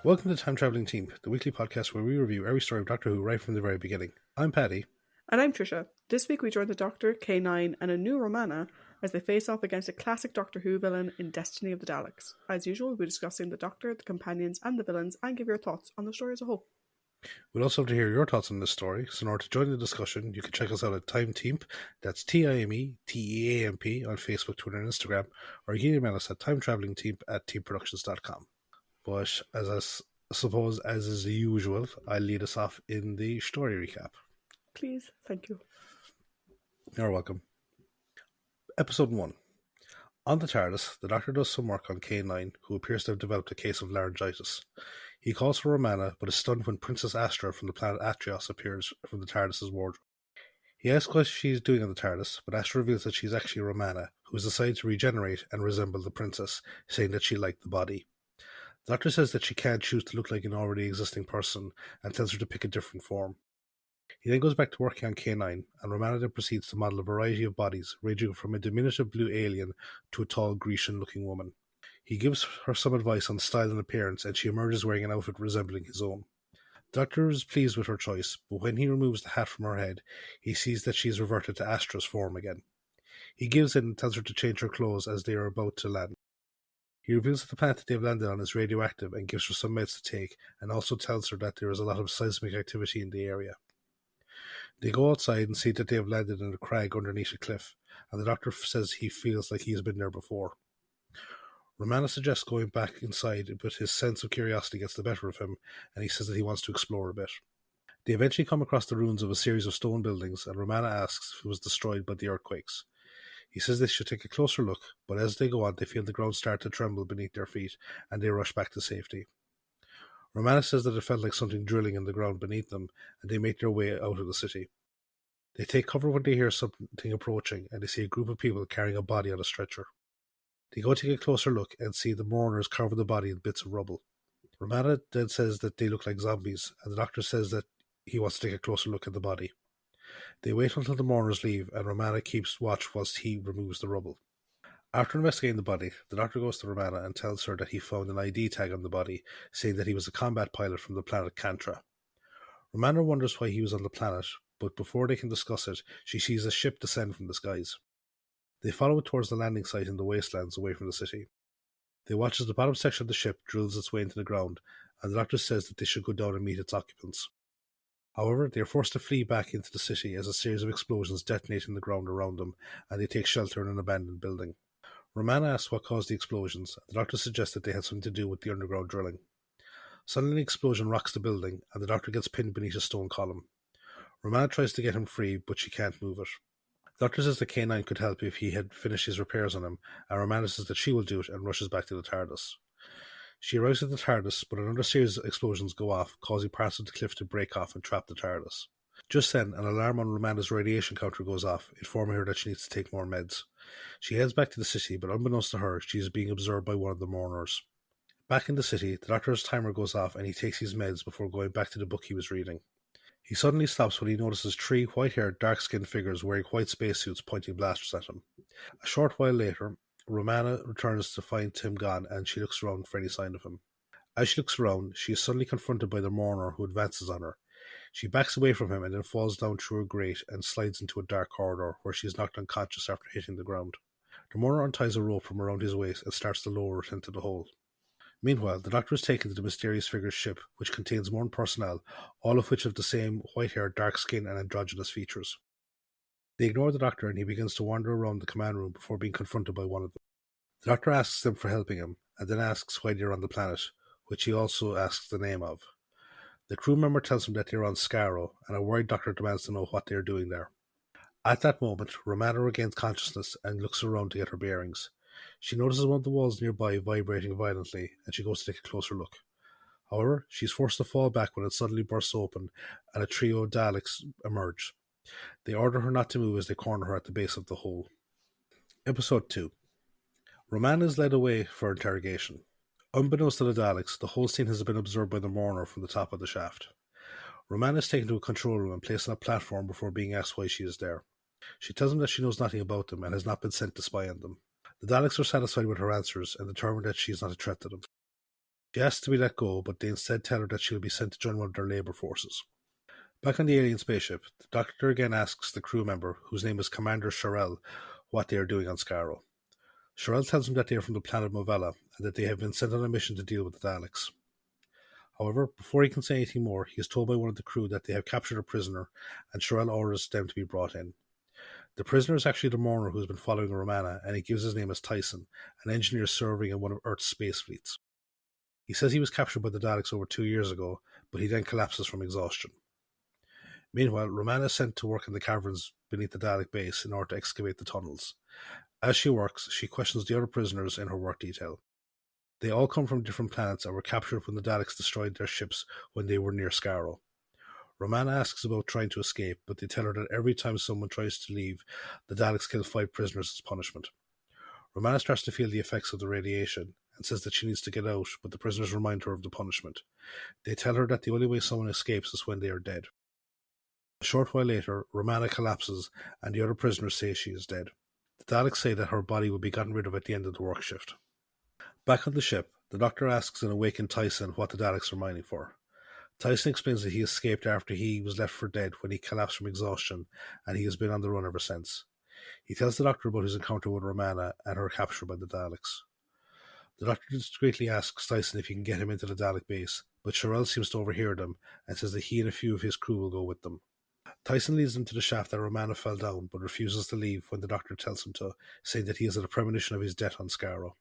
Welcome to Time Traveling Team, the weekly podcast where we review every story of Doctor Who right from the very beginning. I'm Paddy. And I'm Tricia. This week we join the Doctor, K9, and a new Romana as they face off against a classic Doctor Who villain in Destiny of the Daleks. As usual, we'll be discussing the Doctor, the companions, and the villains, and give your thoughts on the story as a whole. We'd also love to hear your thoughts on this story, so in order to join the discussion, you can check us out at Time Teamp, that's TIMETEAMP on Facebook, Twitter, and Instagram, or you can email us at timetravelingteam@teamproductions.com. But as is the usual, I'll lead us off in the story recap. Please, thank you. You're welcome. Episode 1. On the TARDIS, the Doctor does some work on K9, who appears to have developed a case of laryngitis. He calls for Romana, but is stunned when Princess Astra from the planet Atrios appears from the TARDIS's wardrobe. He asks what she's doing on the TARDIS, but Astra reveals that she's actually Romana, who has decided to regenerate and resemble the princess, saying that she liked the body. The Doctor says that she can't choose to look like an already existing person, and tells her to pick a different form. He then goes back to working on K9, and Romana then proceeds to model a variety of bodies, ranging from a diminutive blue alien to a tall Grecian-looking woman. He gives her some advice on style and appearance, and she emerges wearing an outfit resembling his own. The Doctor is pleased with her choice, but when he removes the hat from her head, he sees that she has reverted to Astra's form again. He gives in and tells her to change her clothes as they are about to land. He reveals that the planet that they have landed on is radioactive and gives her some meds to take, and also tells her that there is a lot of seismic activity in the area. They go outside and see that they have landed in a crag underneath a cliff, and the Doctor says he feels like he has been there before. Romana suggests going back inside, but his sense of curiosity gets the better of him, and he says that he wants to explore a bit. They eventually come across the ruins of a series of stone buildings, and Romana asks if it was destroyed by the earthquakes. He says they should take a closer look, but as they go on, they feel the ground start to tremble beneath their feet, and they rush back to safety. Romana says that it felt like something drilling in the ground beneath them, and they make their way out of the city. They take cover when they hear something approaching, and they see a group of people carrying a body on a stretcher. They go take a closer look and see the mourners cover the body in bits of rubble. Romana then says that they look like zombies, and the Doctor says that he wants to take a closer look at the body. They wait until the mourners leave, and Romana keeps watch whilst he removes the rubble. After investigating the body, the Doctor goes to Romana and tells her that he found an ID tag on the body, saying that he was a combat pilot from the planet Kantra. Romana wonders why he was on the planet, but before they can discuss it, she sees a ship descend from the skies. They follow it towards the landing site in the wastelands away from the city. They watch as the bottom section of the ship drills its way into the ground, and the Doctor says that they should go down and meet its occupants. However, they are forced to flee back into the city as a series of explosions detonate in the ground around them, and they take shelter in an abandoned building. Romana asks what caused the explosions, and the Doctor suggests that they had something to do with the underground drilling. Suddenly, an explosion rocks the building, and the Doctor gets pinned beneath a stone column. Romana tries to get him free, but she can't move it. The Doctor says that K9 could help if he had finished his repairs on him, and Romana says that she will do it and rushes back to the TARDIS. She arrives at the TARDIS, but another series of explosions go off, causing parts of the cliff to break off and trap the TARDIS. Just then, an alarm on Romana's radiation counter goes off, informing her that she needs to take more meds. She heads back to the city, but unbeknownst to her, she is being observed by one of the mourners. Back in the city, the Doctor's timer goes off and he takes his meds before going back to the book he was reading. He suddenly stops when he notices three white-haired, dark-skinned figures wearing white spacesuits pointing blasters at him. A short while later, Romana returns to find Tim gone, and she looks around for any sign of him. As she looks around, she is suddenly confronted by the mourner, who advances on her. She backs away from him and then falls down through a grate and slides into a dark corridor, where she is knocked unconscious after hitting the ground. The mourner unties a rope from around his waist and starts to lower it into the hole. Meanwhile, the Doctor is taken to the mysterious figure's ship, which contains more personnel, all of which have the same white-haired, dark skin and androgynous features. They ignore the Doctor and he begins to wander around the command room before being confronted by one of them. The Doctor asks them for helping him, and then asks why they are on the planet, which he also asks the name of. The crew member tells him that they are on Skaro, and a worried Doctor demands to know what they are doing there. At that moment, Romana regains consciousness and looks around to get her bearings. She notices one of the walls nearby vibrating violently, and she goes to take a closer look. However, she is forced to fall back when it suddenly bursts open, and a trio of Daleks emerge. They order her not to move as they corner her at the base of the hole. Episode 2. Romana is led away for interrogation. Unbeknownst to the Daleks, the whole scene has been observed by the mourner from the top of the shaft. Romana is taken to a control room and placed on a platform before being asked why she is there. She tells them that she knows nothing about them and has not been sent to spy on them. The Daleks are satisfied with her answers and determined that she is not a threat to them. She asks to be let go, but they instead tell her that she will be sent to join one of their labour forces. Back on the alien spaceship, the Doctor again asks the crew member, whose name is Commander Sharel, what they are doing on Skaro. Sharel tells him that they are from the planet Movella, and that they have been sent on a mission to deal with the Daleks. However, before he can say anything more, he is told by one of the crew that they have captured a prisoner, and Sharel orders them to be brought in. The prisoner is actually the mourner who has been following Romana, and he gives his name as Tyson, an engineer serving in one of Earth's space fleets. He says he was captured by the Daleks over 2 years ago, but he then collapses from exhaustion. Meanwhile, Romana is sent to work in the caverns beneath the Dalek base in order to excavate the tunnels. As she works, she questions the other prisoners in her work detail. They all come from different planets and were captured when the Daleks destroyed their ships when they were near Skaro. Romana asks about trying to escape, but they tell her that every time someone tries to leave, the Daleks kill 5 prisoners as punishment. Romana starts to feel the effects of the radiation and says that she needs to get out, but the prisoners remind her of the punishment. They tell her that the only way someone escapes is when they are dead. A short while later, Romana collapses and the other prisoners say she is dead. The Daleks say that her body will be gotten rid of at the end of the work shift. Back on the ship, the Doctor asks an awakened Tyson what the Daleks are mining for. Tyson explains that he escaped after he was left for dead when he collapsed from exhaustion, and he has been on the run ever since. He tells the Doctor about his encounter with Romana and her capture by the Daleks. The Doctor discreetly asks Tyson if he can get him into the Dalek base, but Sharel seems to overhear them and says that he and a few of his crew will go with them. Tyson leads them to the shaft that Romana fell down, but refuses to leave when the Doctor tells him to, saying that he is at a premonition of his death on Skaro.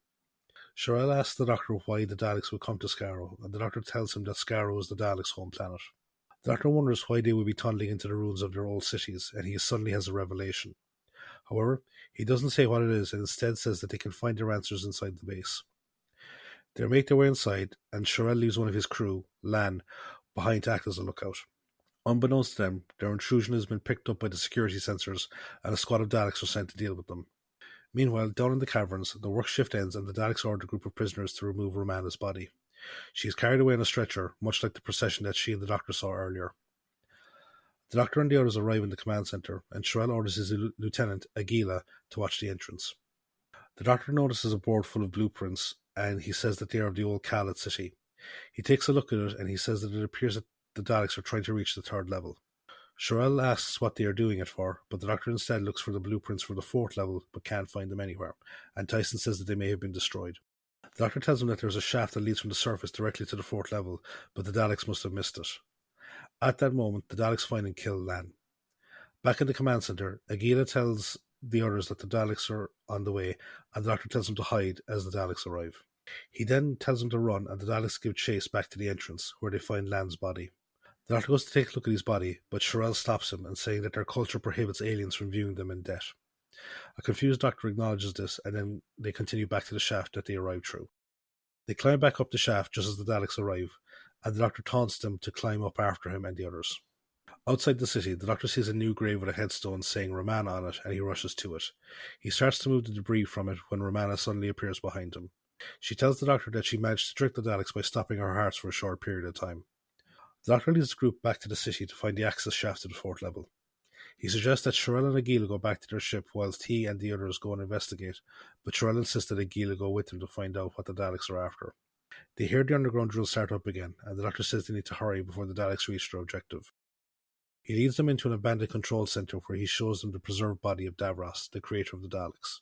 Sharel asks the Doctor why the Daleks would come to Skaro, and the Doctor tells him that Skaro is the Daleks' home planet. The Doctor wonders why they would be tunneling into the ruins of their old cities, and he suddenly has a revelation. However, he doesn't say what it is, and instead says that they can find their answers inside the base. They make their way inside, and Sharel leaves one of his crew, Lan, behind to act as a lookout. Unbeknownst to them, their intrusion has been picked up by the security sensors, and a squad of Daleks are sent to deal with them. Meanwhile, down in the caverns, the work shift ends and the Daleks order a group of prisoners to remove Romana's body. She is carried away in a stretcher, much like the procession that she and the Doctor saw earlier. The Doctor and the others arrive in the command centre, and Sharel orders his lieutenant, Aguila, to watch the entrance. The Doctor notices a board full of blueprints, and he says that they are of the old Khalat city. He takes a look at it, and he says that it appears that the Daleks are trying to reach the 3rd level. Sharel asks what they are doing it for, but the Doctor instead looks for the blueprints for the 4th level, but can't find them anywhere, and Tyson says that they may have been destroyed. The Doctor tells him that there is a shaft that leads from the surface directly to the 4th level, but the Daleks must have missed it. At that moment, the Daleks find and kill Lan. Back in the command centre, Aguila tells the others that the Daleks are on the way, and the Doctor tells him to hide as the Daleks arrive. He then tells them to run, and the Daleks give chase back to the entrance, where they find Lan's body. The Doctor goes to take a look at his body, but Sharel stops him and saying that their culture prohibits aliens from viewing them in debt. A confused Doctor acknowledges this, and then they continue back to the shaft that they arrived through. They climb back up the shaft just as the Daleks arrive, and the Doctor taunts them to climb up after him and the others. Outside the city, the Doctor sees a new grave with a headstone saying Romana on it, and he rushes to it. He starts to move the debris from it when Romana suddenly appears behind him. She tells the Doctor that she managed to trick the Daleks by stopping her hearts for a short period of time. The Doctor leads the group back to the city to find the access shaft to the 4th level. He suggests that Sharel and Aguila go back to their ship whilst he and the others go and investigate, but Sharel insists that Aguila go with them to find out what the Daleks are after. They hear the underground drill start up again, and the Doctor says they need to hurry before the Daleks reach their objective. He leads them into an abandoned control centre where he shows them the preserved body of Davros, the creator of the Daleks.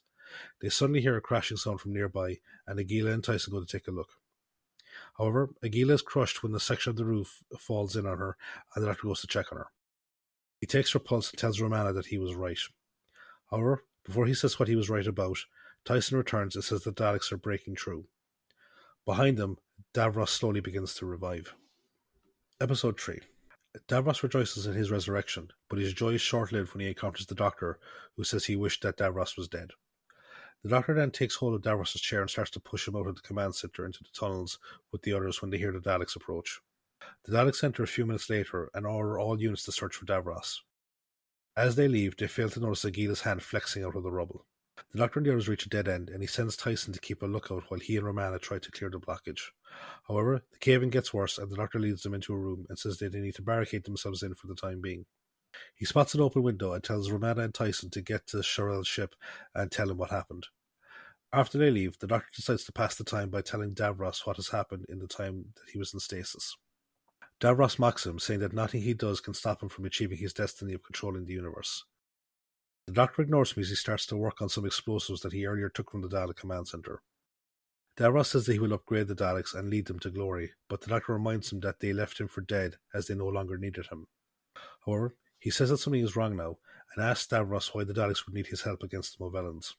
They suddenly hear a crashing sound from nearby, and Aguila and Tyson go to take a look. However, Aguila is crushed when the section of the roof falls in on her, and the Doctor goes to check on her. He takes her pulse and tells Romana that he was right. However, before he says what he was right about, Tyson returns and says the Daleks are breaking through. Behind them, Davros slowly begins to revive. Episode 3. Davros rejoices in his resurrection, but his joy is short-lived when he encounters the Doctor, who says he wished that Davros was dead. The Doctor then takes hold of Davros' chair and starts to push him out of the command centre into the tunnels with the others when they hear the Daleks approach. The Daleks enter a few minutes later and order all units to search for Davros. As they leave, they fail to notice Aguila's hand flexing out of the rubble. The Doctor and the others reach a dead end, and he sends Tyson to keep a lookout while he and Romana try to clear the blockage. However, the cave-in gets worse, and the Doctor leads them into a room and says that they need to barricade themselves in for the time being. He spots an open window and tells Romana and Tyson to get to Sharel's ship and tell him what happened. After they leave, the Doctor decides to pass the time by telling Davros what has happened in the time that he was in stasis. Davros mocks him, saying that nothing he does can stop him from achieving his destiny of controlling the universe. The Doctor ignores him as he starts to work on some explosives that he earlier took from the Dalek command center. Davros says that he will upgrade the Daleks and lead them to glory, but the Doctor reminds him that they left him for dead as they no longer needed him. However, he says that something is wrong now, and asks Davros why the Daleks would need his help against the Movellans.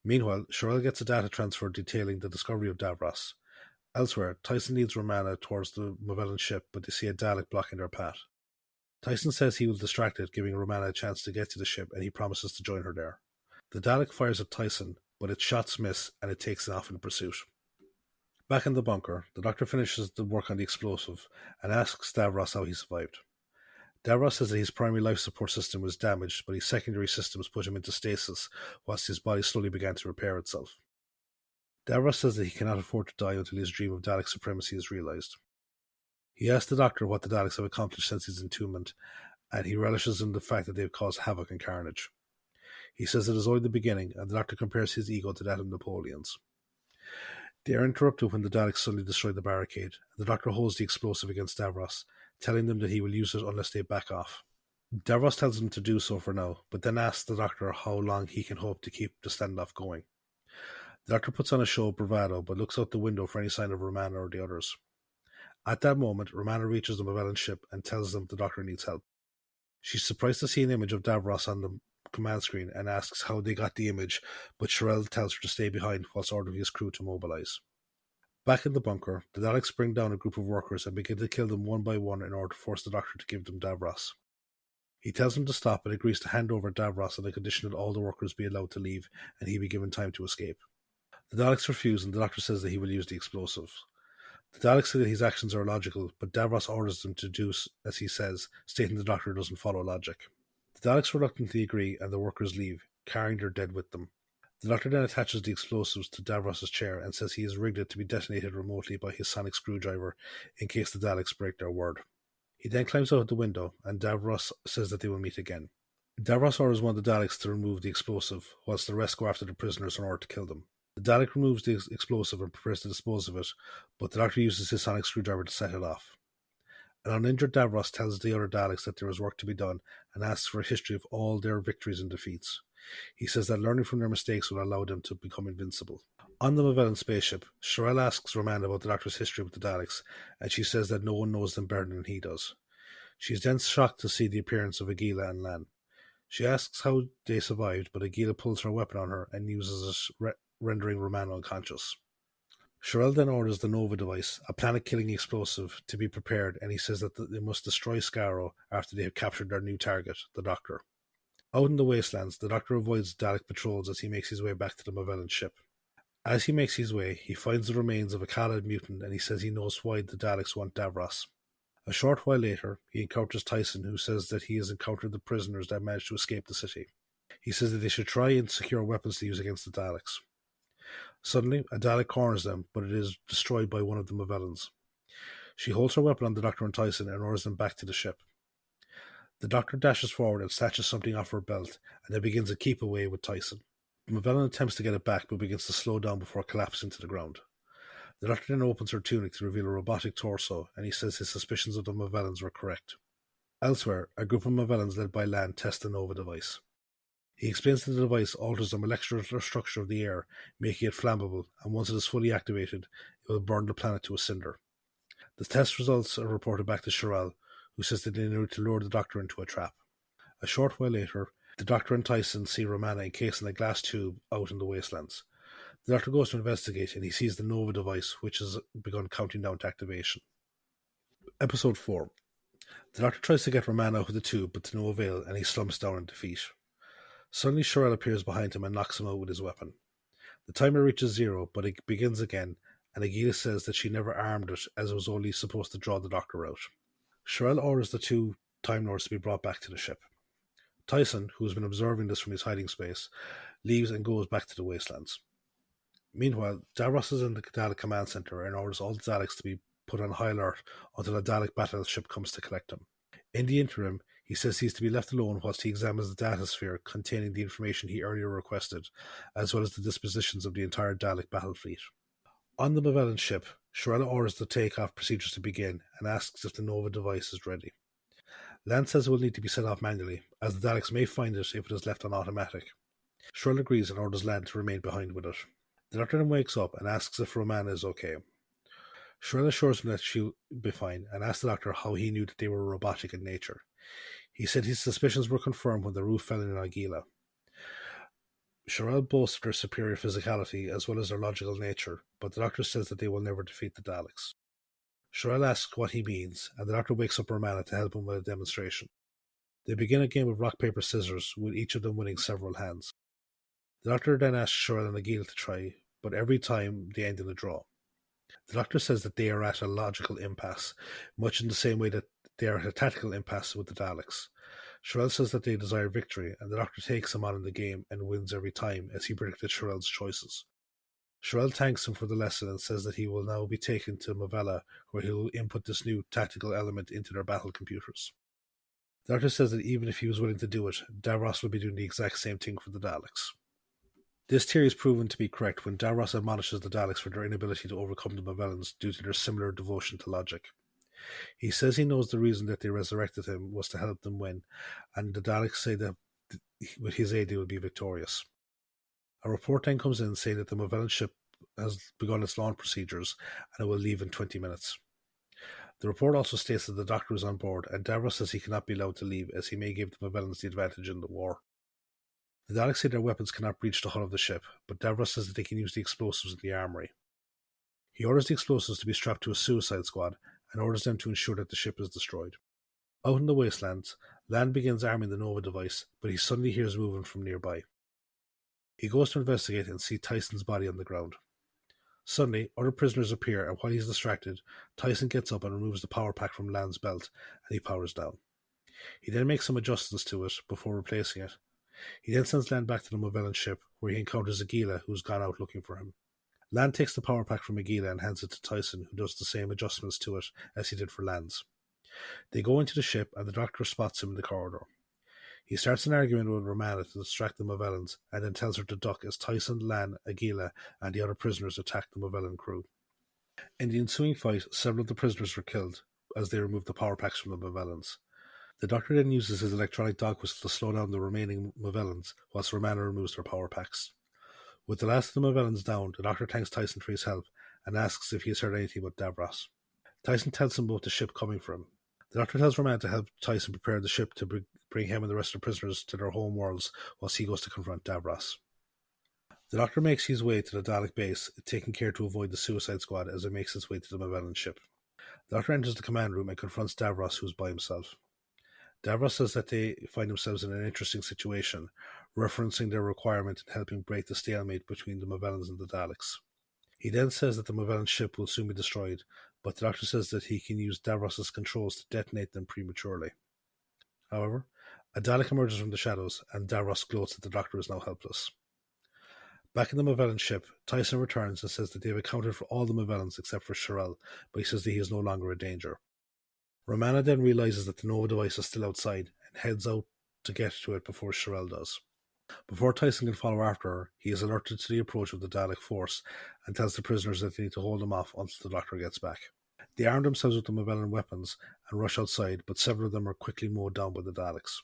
Meanwhile, Shirelle gets a data transfer detailing the discovery of Davros. Elsewhere, Tyson leads Romana towards the Movellan ship, but they see a Dalek blocking their path. Tyson says he will distract it, giving Romana a chance to get to the ship, and he promises to join her there. The Dalek fires at Tyson, but its shots miss, and it takes off in pursuit. Back in the bunker, the Doctor finishes the work on the explosive, and asks Davros how he survived. Davros says that his primary life support system was damaged, but his secondary systems put him into stasis, whilst his body slowly began to repair itself. Davros says that he cannot afford to die until his dream of Dalek supremacy is realized. He asks the Doctor what the Daleks have accomplished since his entombment, and he relishes in the fact that they have caused havoc and carnage. He says it is only the beginning, and the Doctor compares his ego to that of Napoleon's. They are interrupted when the Daleks suddenly destroy the barricade, and the Doctor holds the explosive against Davros, telling them that he will use it unless they back off. Davros tells them to do so for now, but then asks the Doctor how long he can hope to keep the standoff going. The Doctor puts on a show of bravado, but looks out the window for any sign of Romana or the others. At that moment, Romana reaches the Movellan ship and tells them the Doctor needs help. She's surprised to see an image of Davros on the command screen and asks how they got the image, but Shirelle tells her to stay behind whilst ordering his crew to mobilise. Back in the bunker, the Daleks bring down a group of workers and begin to kill them one by one in order to force the Doctor to give them Davros. He tells them to stop and agrees to hand over Davros on the condition that all the workers be allowed to leave and he be given time to escape. The Daleks refuse, and the Doctor says that he will use the explosives. The Daleks say that his actions are illogical, but Davros orders them to do as he says, stating the Doctor doesn't follow logic. The Daleks reluctantly agree, and the workers leave, carrying their dead with them. The Doctor then attaches the explosives to Davros' chair and says he has rigged it to be detonated remotely by his sonic screwdriver in case the Daleks break their word. He then climbs out the window, and Davros says that they will meet again. Davros orders one of the Daleks to remove the explosive, whilst the rest go after the prisoners in order to kill them. The Dalek removes the explosive and prepares to dispose of it, but the Doctor uses his sonic screwdriver to set it off. An uninjured Davros tells the other Daleks that there is work to be done and asks for a history of all their victories and defeats. He says that learning from their mistakes will allow them to become invincible. On the Movellan spaceship, Shirelle asks Romana about the Doctor's history with the Daleks, and she says that no one knows them better than he does. She is then shocked to see the appearance of Agila and Lan. She asks how they survived, but Agila pulls her weapon on her and uses it, rendering Romana unconscious. Shirelle then orders the Nova device, a planet-killing explosive, to be prepared, and he says that they must destroy Skaro after they have captured their new target, the Doctor. Out in the wastelands, the Doctor avoids Dalek patrols as he makes his way back to the Movellan ship. As he makes his way, he finds the remains of a Khalid mutant, and he says he knows why the Daleks want Davros. A short while later, he encounters Tyson, who says that he has encountered the prisoners that managed to escape the city. He says that they should try and secure weapons to use against the Daleks. Suddenly, a Dalek corners them, but it is destroyed by one of the Movellans. She holds her weapon on the Doctor and Tyson and orders them back to the ship. The Doctor dashes forward and snatches something off her belt, and then begins a keep away with Tyson. The Movellan attempts to get it back, but begins to slow down before collapsing to the ground. The Doctor then opens her tunic to reveal a robotic torso, and he says his suspicions of the Movellans were correct. Elsewhere, a group of Movellans led by Lan test the Nova device. He explains that the device alters the molecular structure of the air, making it flammable, and once it is fully activated, it will burn the planet to a cinder. The test results are reported back to Shirelle, who says that they need to lure the Doctor into a trap. A short while later, the Doctor and Tyson see Romana encased in a glass tube out in the wastelands. The Doctor goes to investigate, and he sees the Nova device, which has begun counting down to activation. Episode 4. The Doctor tries to get Romana out of the tube, but to no avail, and he slumps down in defeat. Suddenly Shirelle appears behind him and knocks him out with his weapon. The timer reaches 0, but it begins again, and Agila says that she never armed it as it was only supposed to draw the Doctor out. Shirelle orders the two Time Lords to be brought back to the ship. Tyson, who has been observing this from his hiding space, leaves and goes back to the wastelands. Meanwhile, Davros is in the Dalek command center and orders all the Daleks to be put on high alert until a Dalek battleship comes to collect him. In the interim, He says he's to be left alone whilst he examines the data sphere containing the information he earlier requested, as well as the dispositions of the entire Dalek battle fleet. On the Mavellan ship, Shirella orders the takeoff procedures to begin and asks if the Nova device is ready. Lan says it will need to be set off manually, as the Daleks may find it if it is left on automatic. Shirella agrees and orders Lan to remain behind with it. The Doctor then wakes up and asks if Romana is okay. Shirella assures him that she'll be fine and asks the Doctor how he knew that they were robotic in nature. He said his suspicions were confirmed when the roof fell in Agila. Shirella boasts their superior physicality as well as their logical nature, but the Doctor says that they will never defeat the Daleks. Shirella asks what he means, and the Doctor wakes up Romana to help him with a demonstration. They begin a game of rock, paper, scissors, with each of them winning several hands. The Doctor then asks Shirella and Agila to try, but every time they end in a draw. The Doctor says that they are at a logical impasse, much in the same way that they are at a tactical impasse with the Daleks. Shirella says that they desire victory, and the Doctor takes him on in the game and wins every time, as he predicted Shirella's choices. Shirella thanks him for the lesson and says that he will now be taken to Mavella, where he will input this new tactical element into their battle computers. The Doctor says that even if he was willing to do it, Davros will be doing the exact same thing for the Daleks. This theory is proven to be correct when Davros admonishes the Daleks for their inability to overcome the Mavellans due to their similar devotion to logic. He says he knows the reason that they resurrected him was to help them win, and the Daleks say that with his aid they will be victorious. A report then comes in saying that the Mavellan ship has begun its launch procedures and it will leave in 20 minutes. The report also states that the Doctor is on board, and Davros says he cannot be allowed to leave as he may give the Mavellans the advantage in the war. The Daleks say their weapons cannot breach the hull of the ship, but Davros says that they can use the explosives in the armory. He orders the explosives to be strapped to a suicide squad and orders them to ensure that the ship is destroyed. Out in the wastelands, Lan begins arming the Nova device, but he suddenly hears movement from nearby. He goes to investigate and sees Tyson's body on the ground. Suddenly, other prisoners appear, and while he's distracted, Tyson gets up and removes the power pack from Lan's belt, and he powers down. He then makes some adjustments to it before replacing it. He then sends Lan back to the Mavellan ship, where he encounters Agila, who's gone out looking for him. Lan takes the power pack from Agila and hands it to Tyson, who does the same adjustments to it as he did for Lan's. They go into the ship, and the Doctor spots him in the corridor. He starts an argument with Romana to distract the Mavellans, and then tells her to duck as Tyson, Lan, Agila, and the other prisoners attack the Mavellan crew. In the ensuing fight, several of the prisoners were killed as they removed the power packs from the Mavellans. The Doctor then uses his electronic dog whistle to slow down the remaining Mavellans, whilst Romana removes their power packs. With the last of the Mavellans down, the Doctor thanks Tyson for his help and asks if he has heard anything about Davros. Tyson tells him about the ship coming for him. The Doctor tells Romana to help Tyson prepare the ship to bring him and the rest of the prisoners to their home worlds, whilst he goes to confront Davros. The Doctor makes his way to the Dalek base, taking care to avoid the Suicide Squad as it makes its way to the Mavellan ship. The Doctor enters the command room and confronts Davros, who is by himself. Davros says that they find themselves in an interesting situation, referencing their requirement in helping break the stalemate between the Mavellans and the Daleks. He then says that the Mavellan ship will soon be destroyed, but the Doctor says that he can use Davros' controls to detonate them prematurely. However, a Dalek emerges from the shadows, and Davros gloats that the Doctor is now helpless. Back in the Mavellan ship, Tyson returns and says that they have accounted for all the Mavellans except for Shirelle, but he says that he is no longer a danger. Romana then realizes that the Nova device is still outside and heads out to get to it before Shirelle does. Before Tyson can follow after her, he is alerted to the approach of the Dalek force and tells the prisoners that they need to hold him off until the Doctor gets back. They arm themselves with the Mavellan weapons and rush outside, but several of them are quickly mowed down by the Daleks.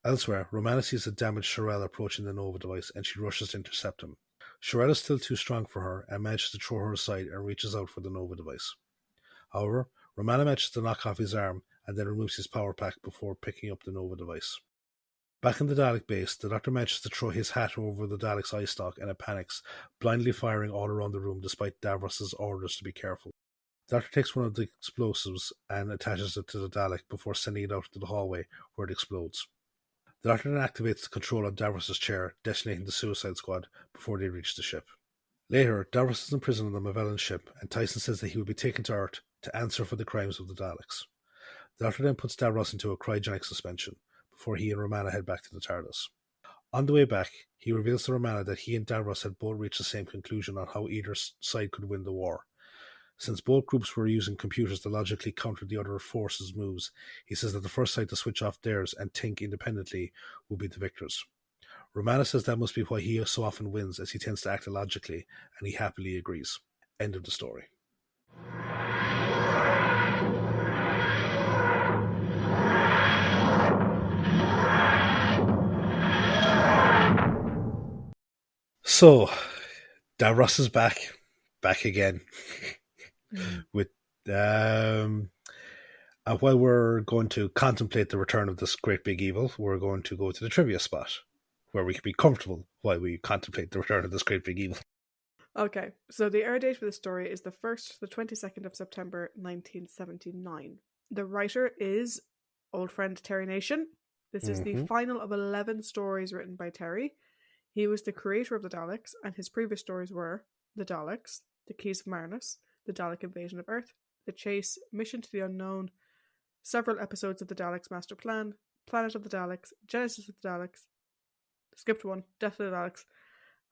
Elsewhere, Romana sees a damaged Shirelle approaching the Nova device and she rushes to intercept him. Shirelle is still too strong for her and manages to throw her aside and reaches out for the Nova device. However, Romana manages to knock off his arm and then removes his power pack before picking up the Nova device. Back in the Dalek base, the Doctor manages to throw his hat over the Dalek's eye stalk and it panics, blindly firing all around the room despite Davros' orders to be careful. The Doctor takes one of the explosives and attaches it to the Dalek before sending it out into the hallway where it explodes. The Doctor then activates the control on Davros' chair, detonating the Suicide Squad before they reach the ship. Later, Davros is in prison on the Mavellan ship, and Tyson says that he will be taken to Earth to answer for the crimes of the Daleks. The Doctor then puts Davros into a cryogenic suspension before he and Romana head back to the TARDIS. On the way back, he reveals to Romana that he and Davros had both reached the same conclusion on how either side could win the war. Since both groups were using computers to logically counter the other force's moves, he says that the first side to switch off theirs and think independently will be the victors. Romana says that must be why he so often wins, as he tends to act illogically, and he happily agrees. End of the story. So, Davros is back again, with and while we're going to contemplate the return of this great big evil, we're going to go to the trivia spot, where we can be comfortable while we contemplate the return of this great big evil. Okay, so the air date for this story is the 22nd of September 1979. The writer is old friend Terry Nation. This is the final of 11 stories written by Terry. He was the creator of the Daleks, and his previous stories were The Daleks, The Keys of Marnus, The Dalek Invasion of Earth, The Chase, Mission to the Unknown, several episodes of the Daleks Master Plan, Planet of the Daleks, Genesis of the Daleks, skipped one, Death of the Daleks,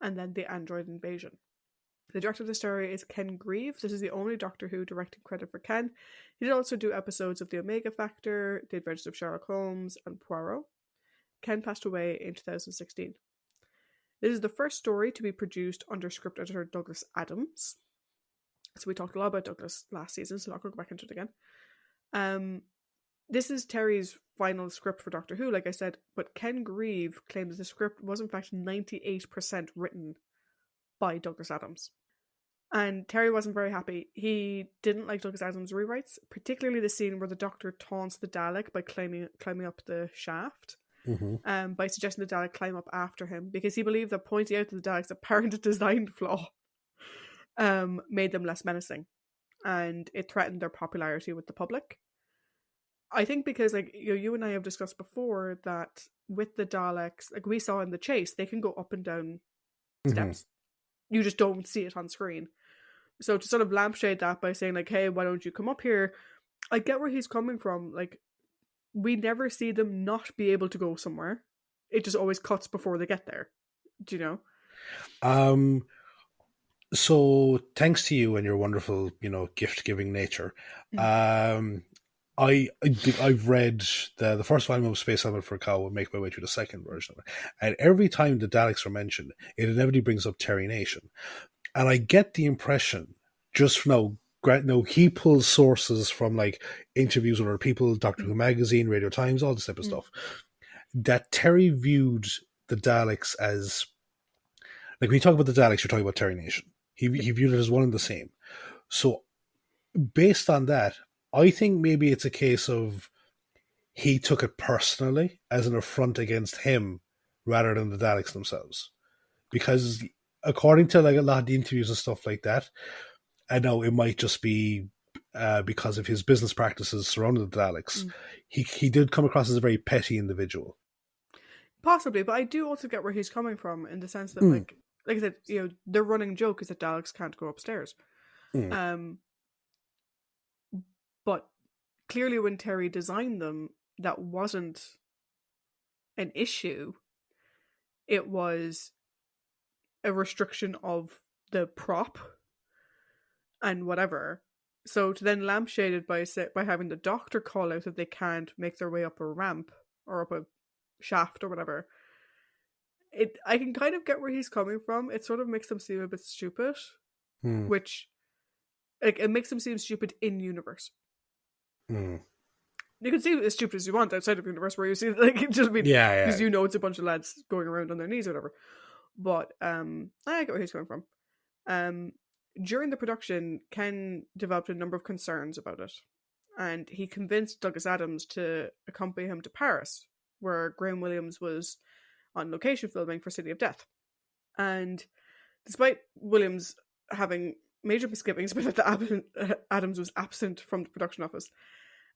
and then The Android Invasion. The director of the story is Ken Grieve. This is the only Doctor Who directing credit for Ken. He did also do episodes of The Omega Factor, The Adventures of Sherlock Holmes, and Poirot. Ken passed away in 2016. This is the first story to be produced under script editor Douglas Adams. So we talked a lot about Douglas last season, so I'm not going to go back into it again. This is Terry's final script for Doctor Who, like I said, but Ken Grieve claims the script was in fact 98% written by Douglas Adams. And Terry wasn't very happy. He didn't like Douglas Adams' rewrites, particularly the scene where the Doctor taunts the Dalek by climbing up the shaft. By suggesting the Dalek climb up after him, because he believed that pointing out to the Dalek's apparent design flaw made them less menacing, and it threatened their popularity with the public. I think because, like, you and I have discussed before that with the Daleks, like we saw in The Chase, they can go up and down steps. You just don't see it on screen. So to sort of lampshade that by saying, like, hey, why don't you come up here? I get where he's coming from. Like, we never see them not be able to go somewhere. It just always cuts before they get there. Do you know? So thanks to you and your wonderful, gift-giving nature, I've read the first volume of Space Element for a Cow and make my way through the second version of it. And every time the Daleks are mentioned, it inevitably brings up Terry Nation. And I get the impression, just from he pulls sources from like interviews with other people, Doctor Who Magazine, Radio Times, all this type of stuff, that Terry viewed the Daleks as, like, when you talk about the Daleks, you're talking about Terry Nation. He viewed it as one and the same. So based on that, I think maybe it's a case of he took it personally as an affront against him rather than the Daleks themselves. Because according to like a lot of the interviews and stuff like that, I know it might just be because of his business practices surrounding the Daleks. He did come across as a very petty individual. Possibly, but I do also get where he's coming from in the sense that, like I said, their running joke is that Daleks can't go upstairs. But clearly when Terry designed them, that wasn't an issue. It was a restriction of the prop and whatever. So to then lampshade it by having the Doctor call out that they can't make their way up a ramp or up a shaft or whatever, I can kind of get where he's coming from. It sort of makes them seem a bit stupid, which, like, it makes them seem stupid in universe. You can see as stupid as you want outside of universe, where you see, like, it just mean, because it's a bunch of lads going around on their knees or whatever. But I get where he's coming from. During the production, Ken developed a number of concerns about it, and he convinced Douglas Adams to accompany him to Paris, where Graham Williams was on location filming for City of Death. And despite Williams having major misgivings about that Adams was absent from the production office,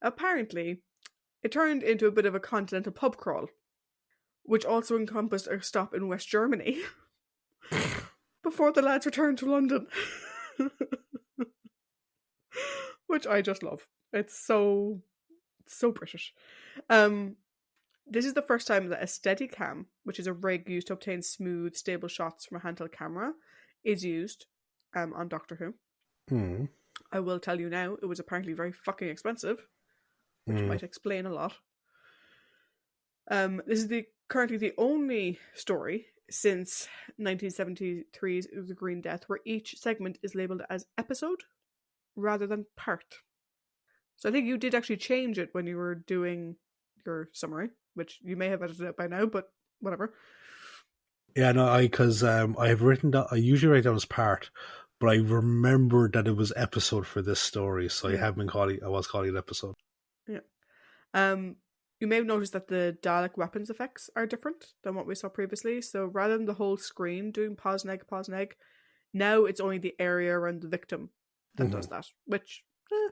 apparently it turned into a bit of a continental pub crawl, which also encompassed a stop in West Germany before the lads returned to London. Which I just love. It's so British. This is the first time that a Steadicam, which is a rig used to obtain smooth, stable shots from a handheld camera, is used on Doctor Who. I will tell you now, it was apparently very fucking expensive, which might explain a lot. This is currently the only story since 1973's The Green Death where each segment is labelled as episode rather than part. So I think you did actually change it when you were doing your summary, which you may have edited out by now, but whatever. Yeah, no, because I have written down, I usually write down as part, but I remembered that it was episode for this story, so Yeah. I was calling it episode. Yeah. You may have noticed that the Dalek weapons effects are different than what we saw previously. So rather than the whole screen doing pause and egg, now it's only the area around the victim that does that, which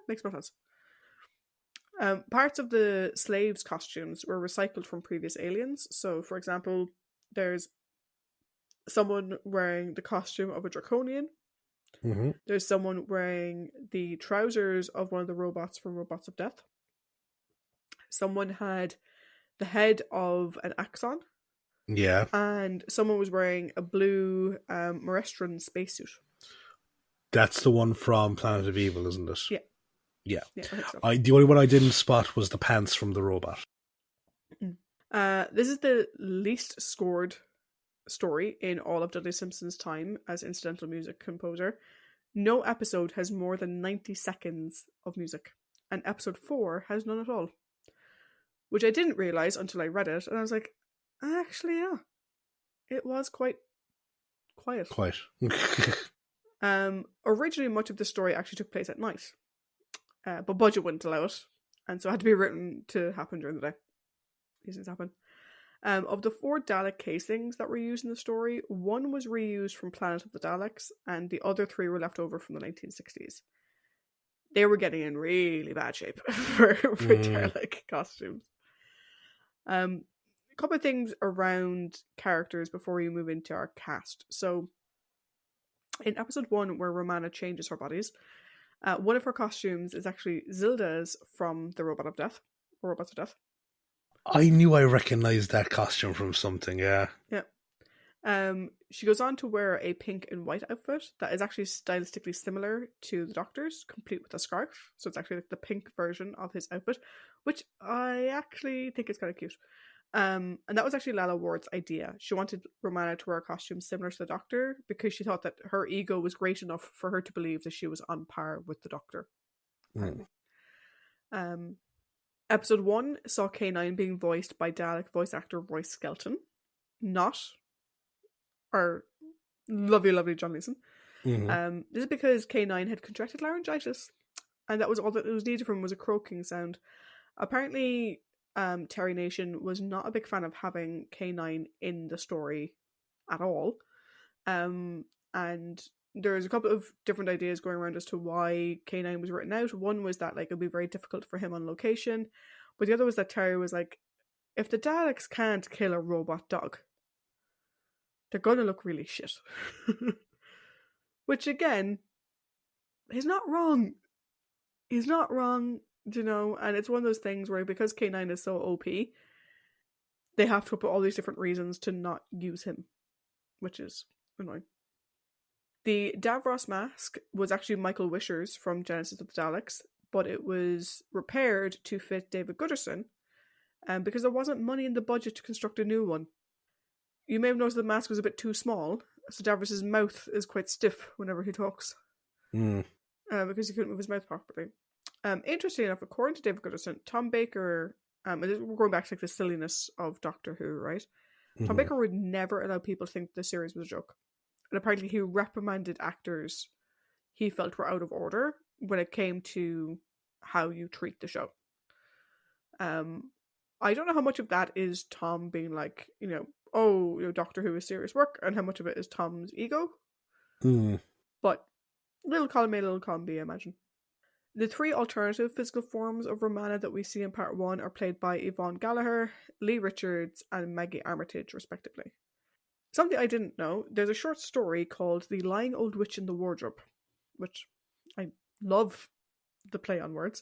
makes more sense. Parts of the slaves' costumes were recycled from previous aliens. So, for example, there's someone wearing the costume of a draconian. Mm-hmm. There's someone wearing the trousers of one of the robots from Robots of Death. Someone had the head of an Axon. Yeah. And someone was wearing a blue Morestron spacesuit. That's the one from Planet of Evil, isn't it? Yeah. Yeah. I think so. The only one I didn't spot was the pants from the robot. This is the least scored story in all of Dudley Simpson's time as incidental music composer. No episode has more than 90 seconds of music, and episode 4 has none at all. Which I didn't realise until I read it, and I was like, actually, yeah. It was quite quiet. Originally, much of the story actually took place at night. But budget wouldn't allow it, and so it had to be written to happen during the day. These things happen. Of the 4 Dalek casings that were used in the story, 1 was reused from Planet of the Daleks, and the other 3 were left over from the 1960s. They were getting in really bad shape for Dalek costumes. A couple of things around characters before we move into our cast. So, in episode 1, where Romana changes her bodies, one of her costumes is actually Zilda's from the Robots of Death. I knew I recognised that costume from something, yeah. Yeah. She goes on to wear a pink and white outfit that is actually stylistically similar to the Doctor's, complete with a scarf. So it's actually like the pink version of his outfit, which I actually think is kind of cute. And that was actually Lalla Ward's idea. She wanted Romana to wear a costume similar to the Doctor because she thought that her ego was great enough for her to believe that she was on par with the Doctor. Episode 1 saw K9 being voiced by Dalek voice actor Roy Skelton, not our lovely John Leeson. This is because K9 had contracted laryngitis, and that was all that was needed from was a croaking sound. Apparently, Terry Nation was not a big fan of having K9 in the story at all. And there's a couple of different ideas going around as to why K9 was written out. One was that like it would be very difficult for him on location, but the other was that Terry was like, if the Daleks can't kill a robot dog, they're gonna look really shit. Which again, he's not wrong. He's not wrong, you know, and it's one of those things where because K9 is so OP, they have to put all these different reasons to not use him, which is annoying. The Davros mask was actually Michael Wisher's from Genesis of the Daleks, but it was repaired to fit David Gooderson because there wasn't money in the budget to construct a new one. You may have noticed the mask was a bit too small, so Davros's mouth is quite stiff whenever he talks. Because he couldn't move his mouth properly. Interesting enough, according to David Gooderson, Tom Baker, we're going back to like the silliness of Doctor Who, right? Tom Baker would never allow people to think the series was a joke. And apparently he reprimanded actors he felt were out of order when it came to how you treat the show. I don't know how much of that is Tom being like, you know, oh, you know, Doctor Who is serious work, and how much of it is Tom's ego. But little column A, little column B, I imagine. The 3 alternative physical forms of Romana that we see in part 1 are played by Yvonne Gallagher, Lee Richards, and Maggie Armitage, respectively. Something I didn't know, there's a short story called The Lying Old Witch in the Wardrobe, which I love the play on words.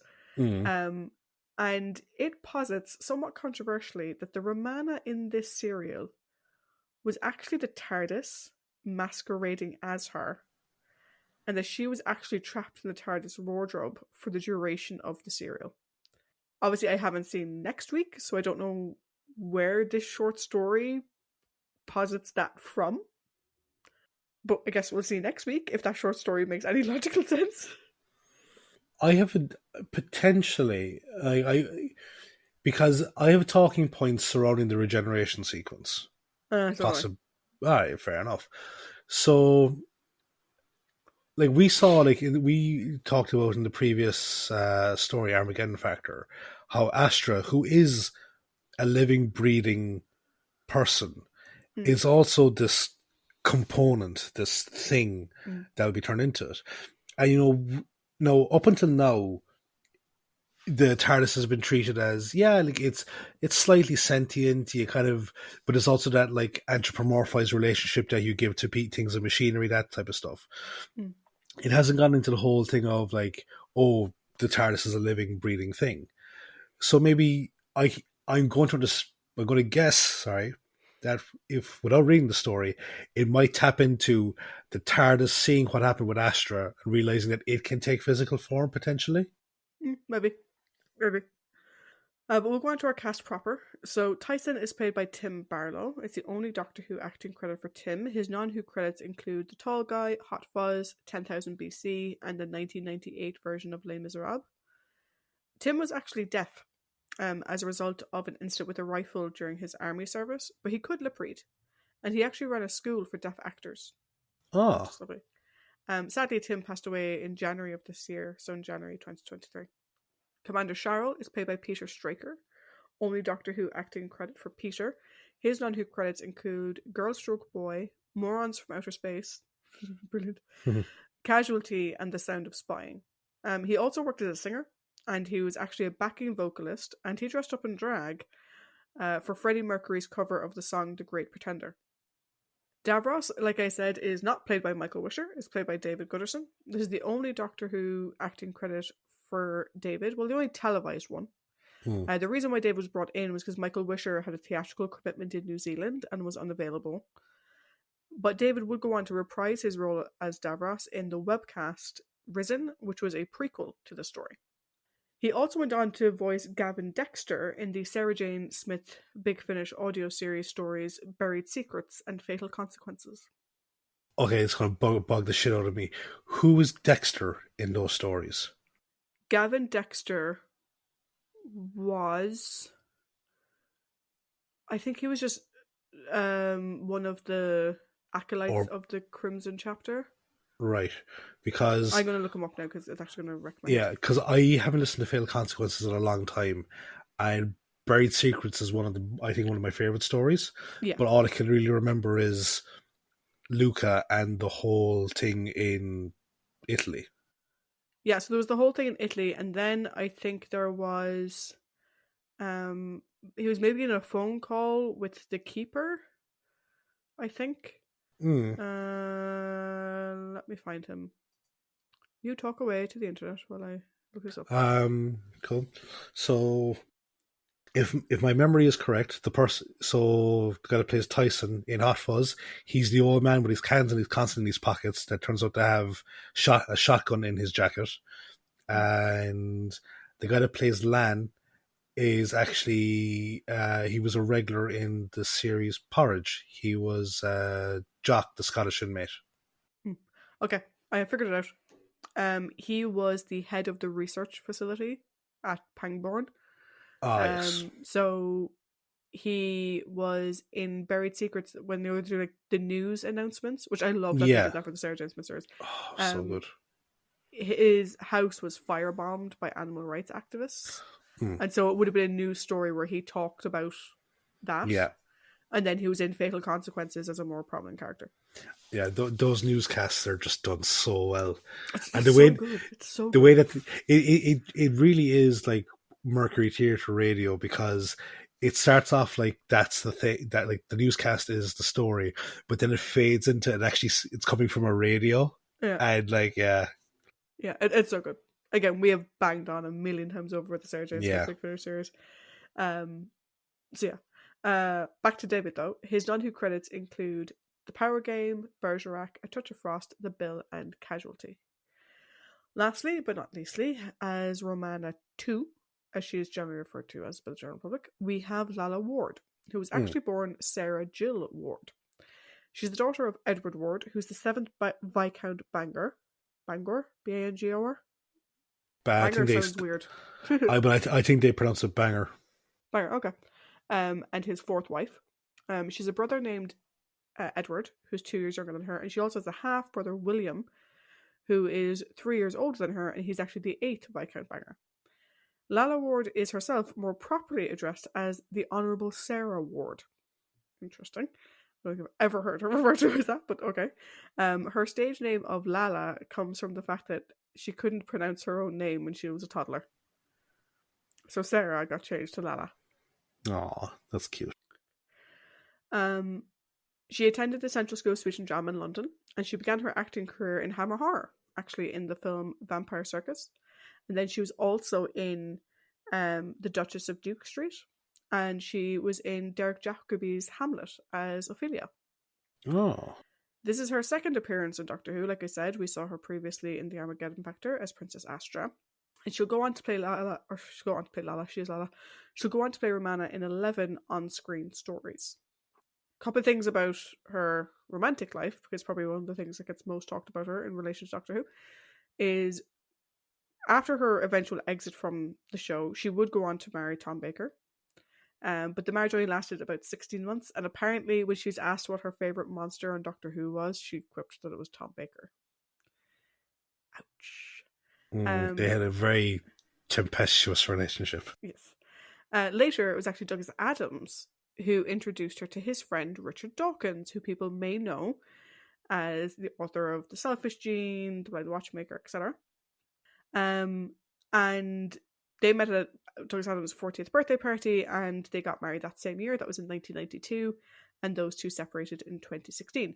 And it posits, somewhat controversially, that the Romana in this serial was actually the TARDIS masquerading as her. and that she was actually trapped in the TARDIS wardrobe for the duration of the serial. Obviously, I haven't seen Next Week, so I don't know where this short story posits that from. But I guess we'll see next week if that short story makes any logical sense. I have potentially, because I have talking points surrounding the regeneration sequence. So Alright, fair enough. So, like we talked about in the previous story, Armageddon Factor, how Astra, who is a living, breathing person, is also this component, this thing that will be turned into it. And up until now, the TARDIS has been treated as like it's slightly sentient, but it's also that like anthropomorphized relationship that you give to things of machinery, that type of stuff. It hasn't gone into the whole thing of like, oh, the TARDIS is a living, breathing thing. So maybe I'm going to guess, that if without reading the story, it might tap into the TARDIS seeing what happened with Astra and realizing that it can take physical form potentially. Maybe. But we'll go on to our cast proper. So Tyson is played by Tim Barlow. It's the only Doctor Who acting credit for Tim. His non-Who credits include The Tall Guy, Hot Fuzz, 10,000 BC, and the 1998 version of Les Miserables. Tim was actually deaf as a result of an incident with a rifle during his army service, but he could lip read. And he actually ran a school for deaf actors. Oh. Lovely. Sadly, Tim passed away in January of this year, so in January 2023. Commander Sharrell is played by Peter Straker, only Doctor Who acting credit for Peter. His non-Who credits include Girl Stroke Boy, Morons from Outer Space, brilliant, Casualty, and The Sound of Spying. He also worked as a singer, and he was actually a backing vocalist, and he dressed up in drag for Freddie Mercury's cover of the song The Great Pretender. Davros, like I said, is not played by Michael Wisher, it's played by David Gutterson. This is the only Doctor Who acting credit for David, well, the only televised one. The reason why David was brought in was because Michael Wisher had a theatrical commitment in New Zealand and was unavailable. But David would go on to reprise his role as Davros in the webcast Risen, which was a prequel to the story. He also went on to voice Gavin Dexter in the Sarah Jane Smith Big Finish audio series stories Buried Secrets and Fatal Consequences. Okay, it's going to bug the shit out of me. Who was Dexter in those stories? Gavin Dexter was... I think he was just one of the acolytes of the Crimson Chapter. Right, because... I'm going to look him up now because it's actually going to wreck my head. Yeah, because I haven't listened to Fatal Consequences in a long time, and Buried Secrets is one of my favourite stories. Yeah. But all I can really remember is Luca and the whole thing in Italy. Yeah, so there was the whole thing in Italy, and then I think there was... he was maybe in a phone call with the Keeper, I think. Let me find him. You talk away to the internet while I look this up. Cool. So, if my memory is correct, the guy that plays Tyson in Hot Fuzz, he's the old man with his cans and he's constantly in his pockets that turns out to have a shotgun in his jacket. And the guy that plays Lan is actually he was a regular in the series Porridge. He was Jock, the Scottish inmate. Okay, I figured it out. He was the head of the research facility at Pangbourne. Yes. So he was in Buried Secrets when they were doing like the news announcements, which I love that they did that for the Sarah Jane Smith series. Oh, so good. His house was firebombed by animal rights activists. And so it would have been a news story where he talked about that. Yeah. And then he was in Fatal Consequences as a more prominent character. Yeah, those newscasts are just done so well. And the way that it really is like Mercury Theatre Radio, because it starts off like that's the thing, that like the newscast is the story, but then it fades into it's coming from a radio. Yeah. And like, yeah. Yeah, it's so good. Again, we have banged on a million times over with the Sarah Jane Smith Big Finish series. So yeah. Back to David though. His non-Who credits include The Power Game, Bergerac, A Touch of Frost, The Bill, and Casualty. Lastly, but not leastly, as Romana 2, as she is generally referred to as by the general public, we have Lalla Ward, who was actually born Sarah Jill Ward. She's the daughter of Edward Ward, who's the 7th Viscount Bangor. Bangor? B-A-N-G-O-R? Bangor sounds weird. I think they pronounce it Banger. Bangor, okay. And his 4th wife. She's a brother named Edward, who's 2 years younger than her, and she also has a half-brother, William, who is 3 years older than her, and he's actually the 8th Viscount Bangor. Lalla Ward is herself more properly addressed as the Honourable Sarah Ward. Interesting. I don't think I've ever heard her referred to as that, but okay. Her stage name of Lalla comes from the fact that she couldn't pronounce her own name when she was a toddler. So Sarah got changed to Lalla. Aw, that's cute. She attended the Central School of Speech and Drama in London, and she began her acting career in Hammer Horror, actually in the film Vampire Circus. And then she was also in The Duchess of Duke Street, and she was in Derek Jacobi's Hamlet as Ophelia. Oh. This is her second appearance in Doctor Who. Like I said, we saw her previously in The Armageddon Factor as Princess Astra. And she'll go on to play Lalla, she is Lalla. She'll go on to play Romana in 11 on-screen stories. A couple of things about her romantic life, because probably one of the things that gets most talked about her in relation to Doctor Who, is after her eventual exit from the show, she would go on to marry Tom Baker. But the marriage only lasted about 16 months, and apparently when she was asked what her favourite monster on Doctor Who was, she quipped that it was Tom Baker. Ouch. They had a very tempestuous relationship. Yes. Later, it was actually Douglas Adams who introduced her to his friend Richard Dawkins, who people may know as the author of The Selfish Gene, The Blind Watchmaker, etc. And they met at Douglas Adams' 40th birthday party, and they got married that same year. That was in 1992, and those two separated in 2016.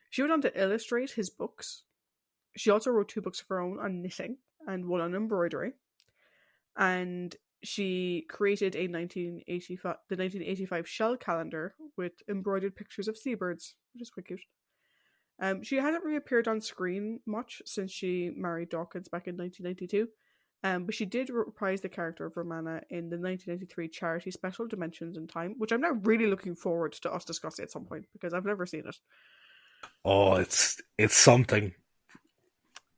She went on to illustrate his books. She also wrote 2 books of her own on knitting and one on embroidery. And she created the 1985 shell calendar with embroidered pictures of seabirds, which is quite cute. She hasn't reappeared on screen much since she married Dawkins back in 1992, but she did reprise the character of Romana in the 1993 charity special Dimensions in Time, which I'm now really looking forward to us discussing at some point because I've never seen it. Oh, it's something.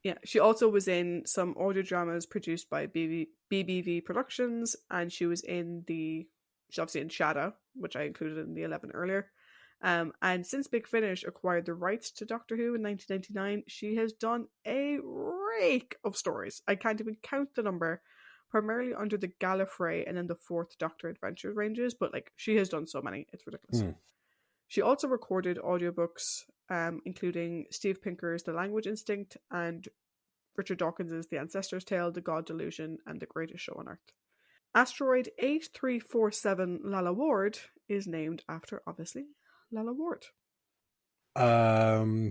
Yeah, she also was in some audio dramas produced by BBV Productions, and she's obviously in Shadow, which I included in the 11 earlier. And since Big Finish acquired the rights to Doctor Who in 1999, she has done a rake of stories. I can't even count the number, primarily under the Gallifrey and then the 4th Doctor Adventure ranges, but she has done so many, it's ridiculous. She also recorded audiobooks, including Steve Pinker's The Language Instinct and Richard Dawkins' The Ancestor's Tale, The God Delusion, and The Greatest Show on Earth. Asteroid 8347 Lalla Ward is named after, obviously, Lalla Ward.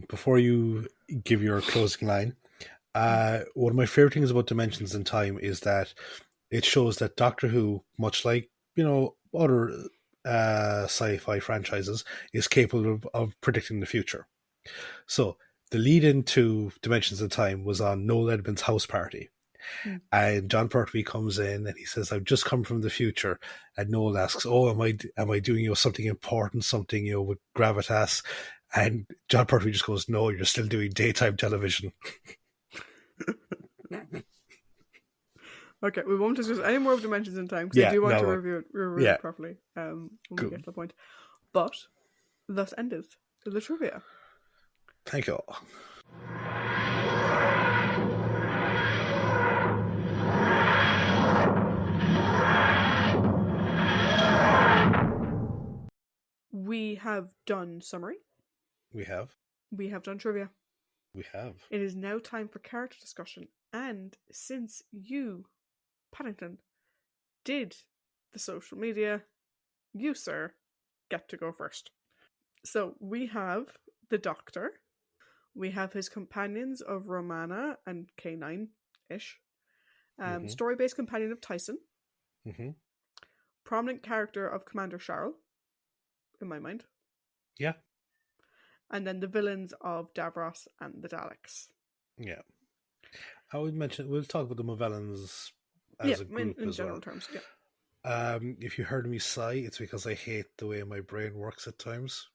Before you give your closing line, one of my favorite things about Dimensions in Time is that it shows that Doctor Who, much like other sci-fi franchises, is capable of predicting the future. So the lead into Dimensions in Time was on Noel Edmonds' house party. And John Pertwee comes in and he says, "I've just come from the future." And Noel asks, "Oh, am I doing something important, something with gravitas?" And John Pertwee just goes, "No, you're still doing daytime television." Okay, we won't discuss any more of Dimensions in Time because I do want to review it properly when we get to the point. But thus endeth the trivia. Thank you all. We have done summary. We have. We have done trivia. We have. It is now time for character discussion. And since you, Paddington, did the social media, you, sir, get to go first. So we have the Doctor. We have his companions of Romana and K9-ish. Story-based companion of Tyson. Prominent character of Commander Charles, in my mind. Yeah. and then the villains of Davros and the Daleks. Yeah. I would mention, we'll talk about the Movellans Yeah, as a group in as general well. terms, yeah. If you heard me sigh, it's because I hate the way my brain works at times.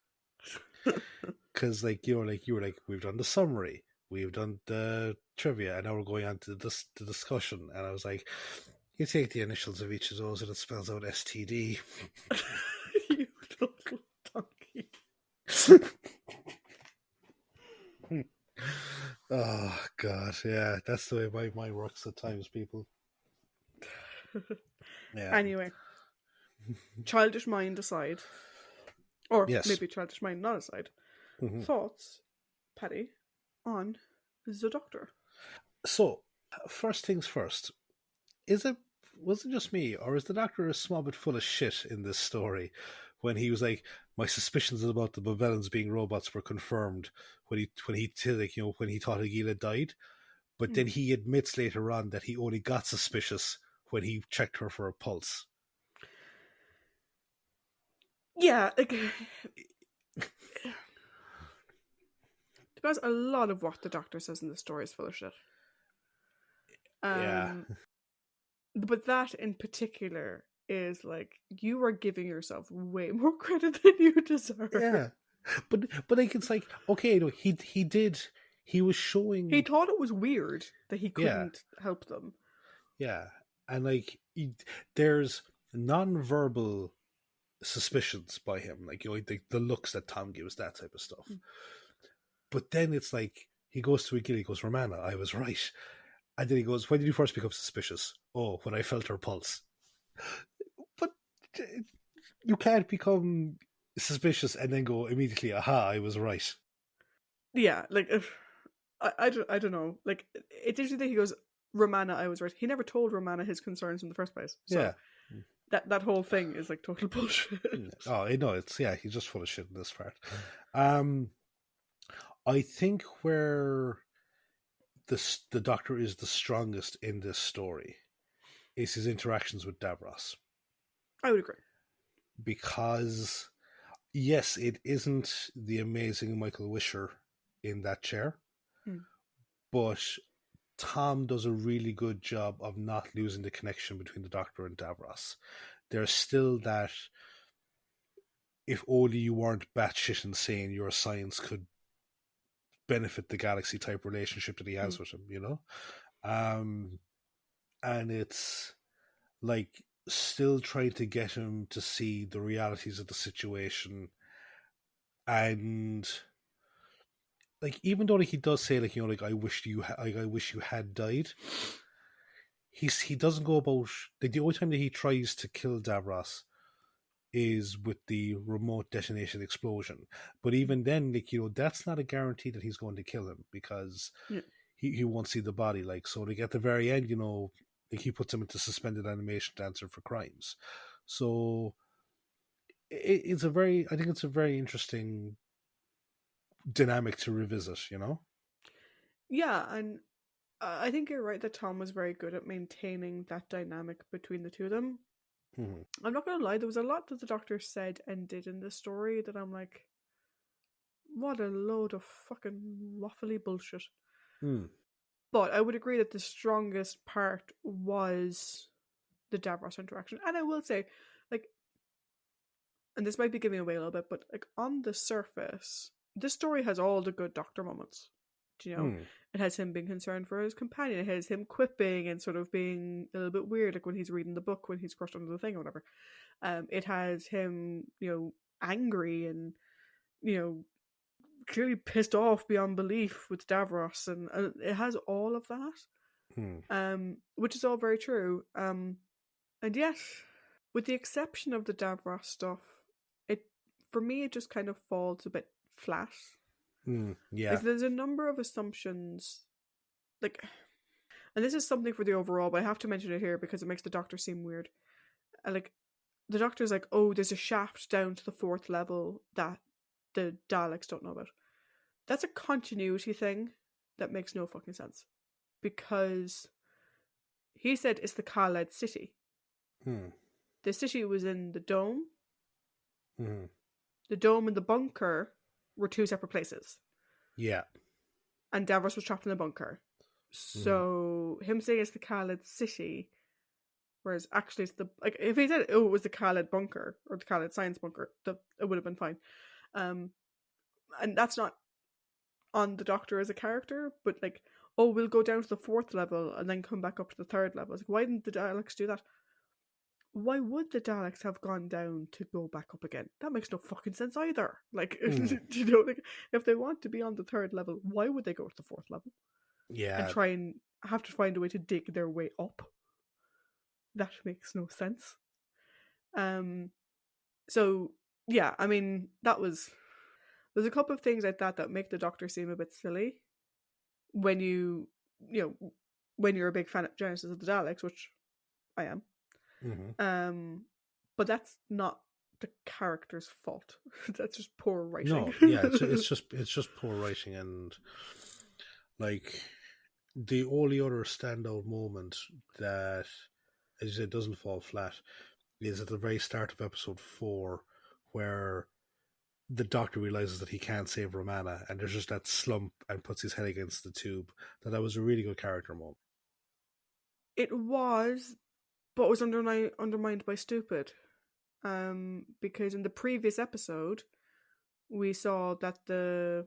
Because, like, you were like, we've done the summary, we've done the trivia, and now we're going on to the discussion. And I was like, you take the initials of each of those and it spells out STD. You total donkey. Oh, God. Yeah, that's the way my mind works at times, people. Yeah. Anyway, childish mind aside, or Yes. maybe childish mind not aside, thoughts, Paddy, on the Doctor? So, first things first, was it just me, or is the Doctor a small bit full of shit in this story when he was like, my suspicions about the Movellans being robots were confirmed when he when he thought Agila died, but then he admits later on that he only got suspicious when he checked her for a pulse. Yeah, like, because a lot of what the Doctor says in the story is full of shit. Yeah. But that in particular is like, you are giving yourself way more credit than you deserve. Yeah. But like, it's like, okay, no, he was showing, He thought it was weird that he couldn't help them. Yeah. And like, there's non-verbal suspicions by him, like, you know, the looks that Tom gives, that type of stuff. But then it's like, he goes to Agila, he goes, Romana, I was right. And then he goes, when did you first become suspicious? Oh, when I felt her pulse. But you can't become suspicious and then go immediately, aha, I was right. Yeah, like, I don't know. Like, it's interesting that he goes, Romana, I was right. He never told Romana his concerns in the first place. So Yeah. that whole thing is like total bullshit. Oh, no, he's just full of shit in this part. I think where the Doctor is the strongest in this story is his interactions with Davros. I would agree. Because, yes, it isn't the amazing Michael Wisher in that chair, but Tom does a really good job of not losing the connection between the Doctor and Davros. There's still that, if only you weren't batshit insane, your science could benefit the galaxy type relationship that he has with him, you know? And it's like still trying to get him to see the realities of the situation. And like, even though he does say, like, you know, like, I wish you had died, he doesn't go about, like, the only time that he tries to kill Davros is with the remote detonation explosion. But even then, like, you know, that's not a guarantee that he's going to kill him, because he won't see the body. Like, so like at the very end, you know, like, he puts him into suspended animation to answer for crimes. So I think it's a very interesting dynamic to revisit, you know? Yeah, and I think you're right that Tom was very good at maintaining that dynamic between the two of them. I'm not going to lie, there was a lot that the Doctor said and did in this story that I'm like, what a load of fucking waffly bullshit. But I would agree that the strongest part was the Davros interaction. And I will say, like, and this might be giving away a little bit, but like, on the surface, this story has all the good Doctor moments. Do you know? It has him being concerned for his companion. It has him quipping and sort of being a little bit weird, like when he's reading the book, when he's crushed under the thing or whatever. It has him, you know, angry and, you know, clearly pissed off beyond belief with Davros, and it has all of that, which is all very true. And yet, with the exception of the Davros stuff, for me it just kind of falls a bit flat. Yeah. Like, there's a number of assumptions, like, and this is something for the overall, but I have to mention it here because it makes the Doctor seem weird. Like, the Doctor's like, oh, there's a shaft down to the 4th level that the Daleks don't know about. That's a continuity thing that makes no fucking sense. Because he said it's the Khaled city. The city was in the dome. The dome and the bunker were two separate places. Yeah. And Davros was trapped in a bunker. So him saying it's the Khaled city, whereas actually it's the, like, if he said it was the Khaled bunker or the Khaled science bunker, it would have been fine. And that's not on the Doctor as a character, but like, oh, we'll go down to the 4th level and then come back up to the 3rd level. It's like, why didn't the Daleks do that? Why would the Daleks have gone down to go back up again? That makes no fucking sense either. Like, you know, like, if they want to be on the 3rd level, why would they go to the 4th level? Yeah. And try and have to find a way to dig their way up. That makes no sense. So yeah, I mean, there's a couple of things like that make the Doctor seem a bit silly when when you're a big fan of Genesis of the Daleks, which I am. But that's not the character's fault. That's just poor writing. No, yeah, it's just poor writing, and like the only other standout moment that, as you said, doesn't fall flat is at the very start of episode 4, where the Doctor realizes that he can't save Romana, and there's just that slump and puts his head against the tube. That was a really good character moment. It was, but it was undermined by stupid. Because in the previous episode, we saw that the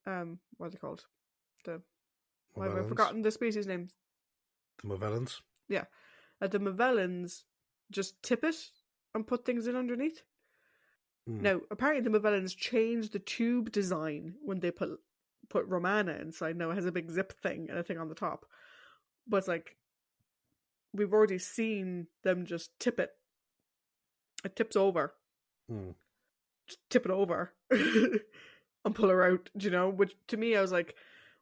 what are they called? Why have I forgotten the species names? The Movellans? Yeah. The Movellans just tip it and put things in underneath. Now, apparently the Movellans changed the tube design when they put Romana inside. Now it has a big zip thing and a thing on the top. But it's like, we've already seen them just tip it. It tips over. Just tip it over. And pull her out, you know? Which, to me, I was like,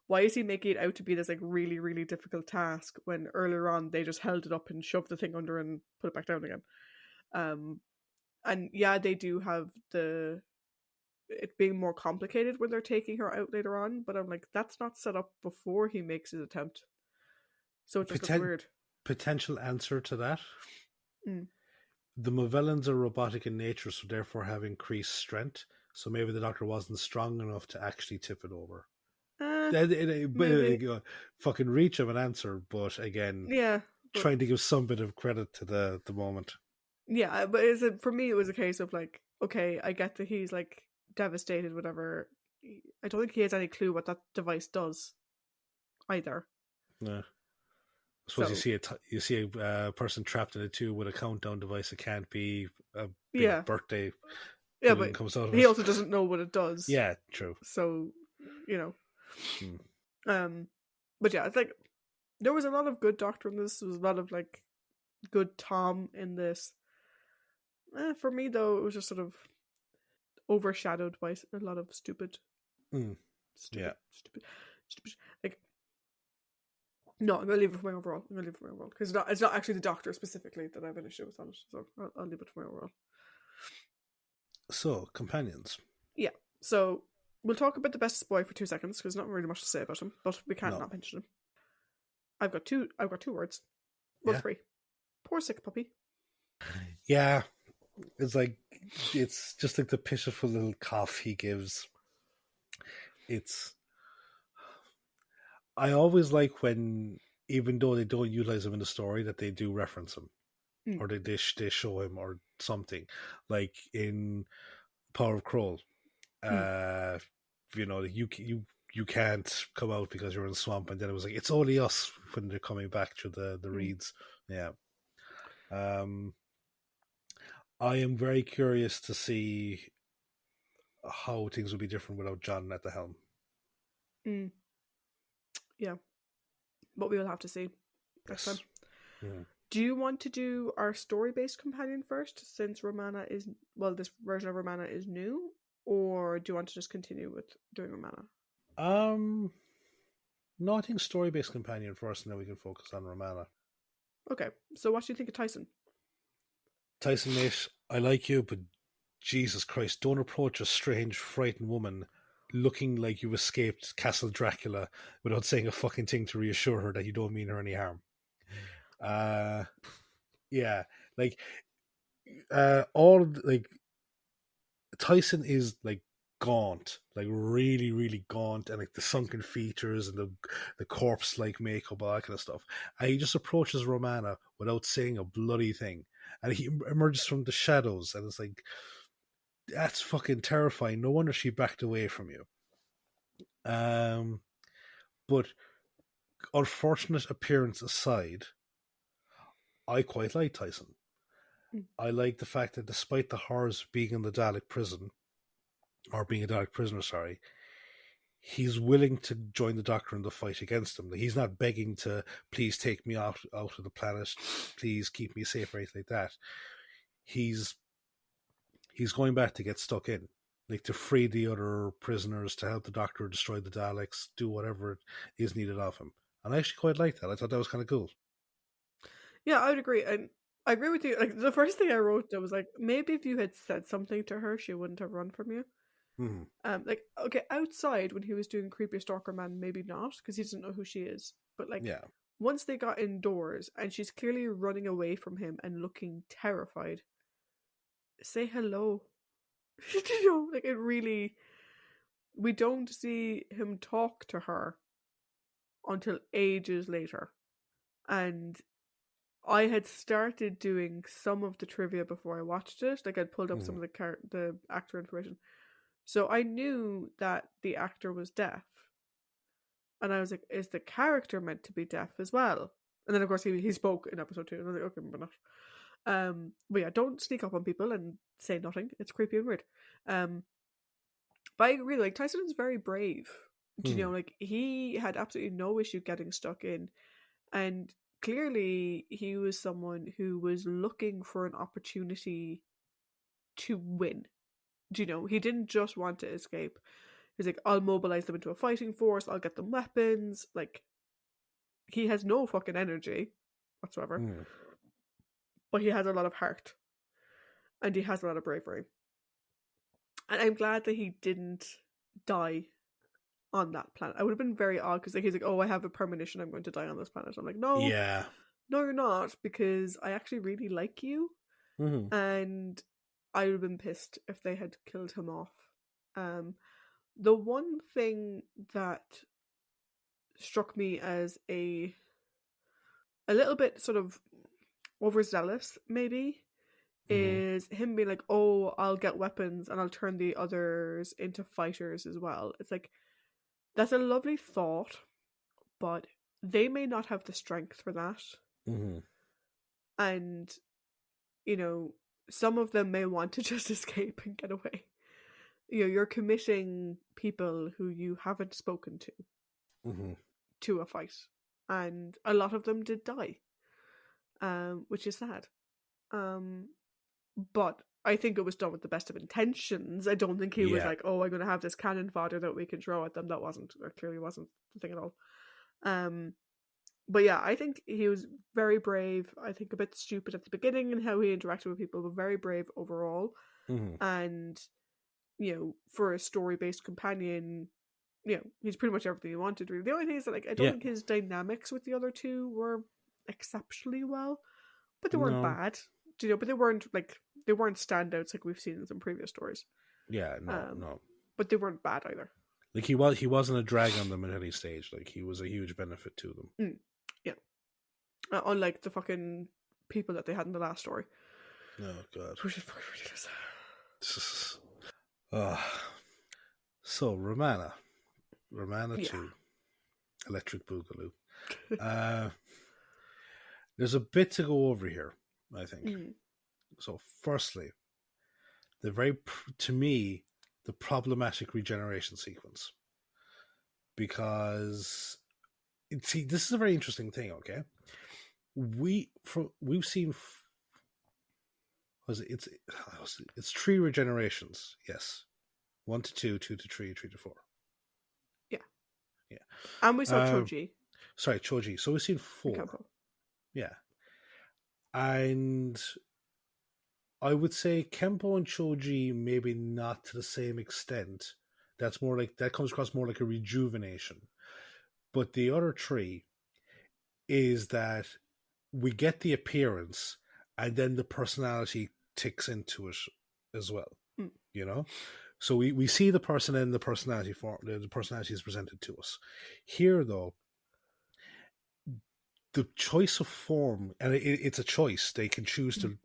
why is he making it out to be this like really, really difficult task when earlier on they just held it up and shoved the thing under and put it back down again? And yeah, they do have it being more complicated when they're taking her out later on, but I'm like, that's not set up before he makes his attempt. So it just looks weird. Potential answer to that? The Movellans are robotic in nature, so therefore have increased strength. So maybe the Doctor wasn't strong enough to actually tip it over. Fucking reach of an answer, but again, trying to give some bit of credit to the moment. Yeah, but for me, it was a case of like, okay, I get that he's like devastated, whatever. I don't think he has any clue what that device does either. No. I suppose you see a person trapped in a tube with a countdown device. It can't be a big birthday. Yeah, but comes out of he also doesn't know what it does. Yeah, true. So, you know. But yeah, it's like there was a lot of good Doctor in this. There was a lot of like good Tom in this. For me, though, it was just sort of overshadowed by a lot of stupid. Stupid. Like, no, I'm gonna leave it for my overall. Because it's not actually the Doctor specifically that I have an issue with on it. So I'll leave it for my overall. So, companions. Yeah. So we'll talk about the best boy for 2 seconds because there's not really much to say about him, but we can't not mention him. I've got two words. Well, 3. Poor sick puppy. Yeah. It's just like the pitiful little cough he gives. I always like when, even though they don't utilize him in the story, that they do reference him. Or they show him or something. Like in Power of Kroll. You know, you can't come out because you're in the swamp, and then it was like, it's only us when they're coming back through the reeds. Yeah. I am very curious to see how things will be different without John at the helm. Yeah. But we will have to see next time. Do you want to do our story-based companion first, since Romana is, this version of Romana is new, or do you want to just continue with doing Romana? No, I think story-based companion first, and then we can focus on Romana. Okay, so what do you think of Tyson? Tyson, mate, I like you, but Jesus Christ, don't approach a strange, frightened woman looking like you've escaped Castle Dracula without saying a fucking thing to reassure her that you don't mean her any harm. Yeah, like, Tyson is like gaunt, like really, really gaunt, and like the sunken features and the corpse like makeup, all that kind of stuff. And he just approaches Romana without saying a bloody thing, and he emerges from the shadows, and it's like, that's fucking terrifying. No wonder she backed away from you. But unfortunate appearance aside, I quite like Tyson. I like the fact that despite the horrors of being in the Dalek prison, or being a Dalek prisoner, sorry, he's willing to join the Doctor in the fight against him. He's not begging to, please take me out of the planet, please keep me safe, or anything like that. He's going back to get stuck in, like to free the other prisoners, to help the Doctor destroy the Daleks, do whatever is needed of him. And I actually quite liked that. I thought that was kind of cool. Yeah, I would agree. And I agree with you. Like, the first thing I wrote, I was like, maybe if you had said something to her, she wouldn't have run from you. Like, okay, outside when he was doing Creepy Stalker Man, maybe not, because he doesn't know who she is. But like, Yeah. once they got indoors and she's clearly running away from him and looking terrified, say hello. You know, like, it really, we don't see him talk to her until ages later. And I had started doing some of the trivia before I watched it. Like, I'd pulled up some of the actor information. So I knew that the actor was deaf. And I was like, is the character meant to be deaf as well? And then, of course, he spoke in episode 2. And I was like, okay, maybe not. But yeah, don't sneak up on people and say nothing. It's creepy and weird. But I really like, Tyson is very brave. Do you know, like, he had absolutely no issue getting stuck in. And clearly he was someone who was looking for an opportunity to win. Do you know, he didn't just want to escape. He's like, I'll mobilize them into a fighting force, I'll get them weapons. Like, he has no fucking energy whatsoever. But he has a lot of heart. And he has a lot of bravery. And I'm glad that he didn't die on that planet. I would have been very odd, because like, he's like, oh, I have a premonition I'm going to die on this planet. I'm like, no, Yeah. no, you're not, because I actually really like you. And I would have been pissed if they had killed him off. The one thing that struck me as a little bit sort of overzealous, maybe, is him being like, oh, I'll get weapons and I'll turn the others into fighters as well. It's like, that's a lovely thought, but they may not have the strength for that. And, you know, some of them may want to just escape and get away. You know, you're committing people who you haven't spoken to a fight. And a lot of them did die, which is sad. But I think it was done with the best of intentions. I don't think he was like, oh, I'm going to have this cannon fodder that we can throw at them. That wasn't, or clearly wasn't the thing at all. But yeah, I think he was very brave. I think a bit stupid at the beginning in how he interacted with people, but very brave overall. And, you know, for a story-based companion, you know, he's pretty much everything he wanted, really. The only thing is that, like, I don't think his dynamics with the other two were exceptionally well, but they weren't bad. You know, but they weren't standouts like we've seen in some previous stories. Yeah, no. But they weren't bad either. Like, he wasn't a drag on them at any stage. Like, he was a huge benefit to them. Yeah. Unlike the fucking people that they had in the last story. Oh, God. Which is fucking ridiculous. So, Romana 2. Electric Boogaloo. There's a bit to go over here, I think. So, firstly, to me, the problematic regeneration sequence. Because, see, this is a very interesting thing, okay? We've seen, it's 3 regenerations, yes. 1 to 2, 2 to 3, 3 to 4. Yeah. And we saw Choji. Sorry, Choji. So we've seen 4. Yeah. And I would say Kempo and Choji, maybe not to the same extent. That comes across more like a rejuvenation. But the other 3 is that we get the appearance and then the personality ticks into it as well. You know? So we see the person in the personality form. The personality is presented to us. Here, though, the choice of form, and it's a choice. They can choose to,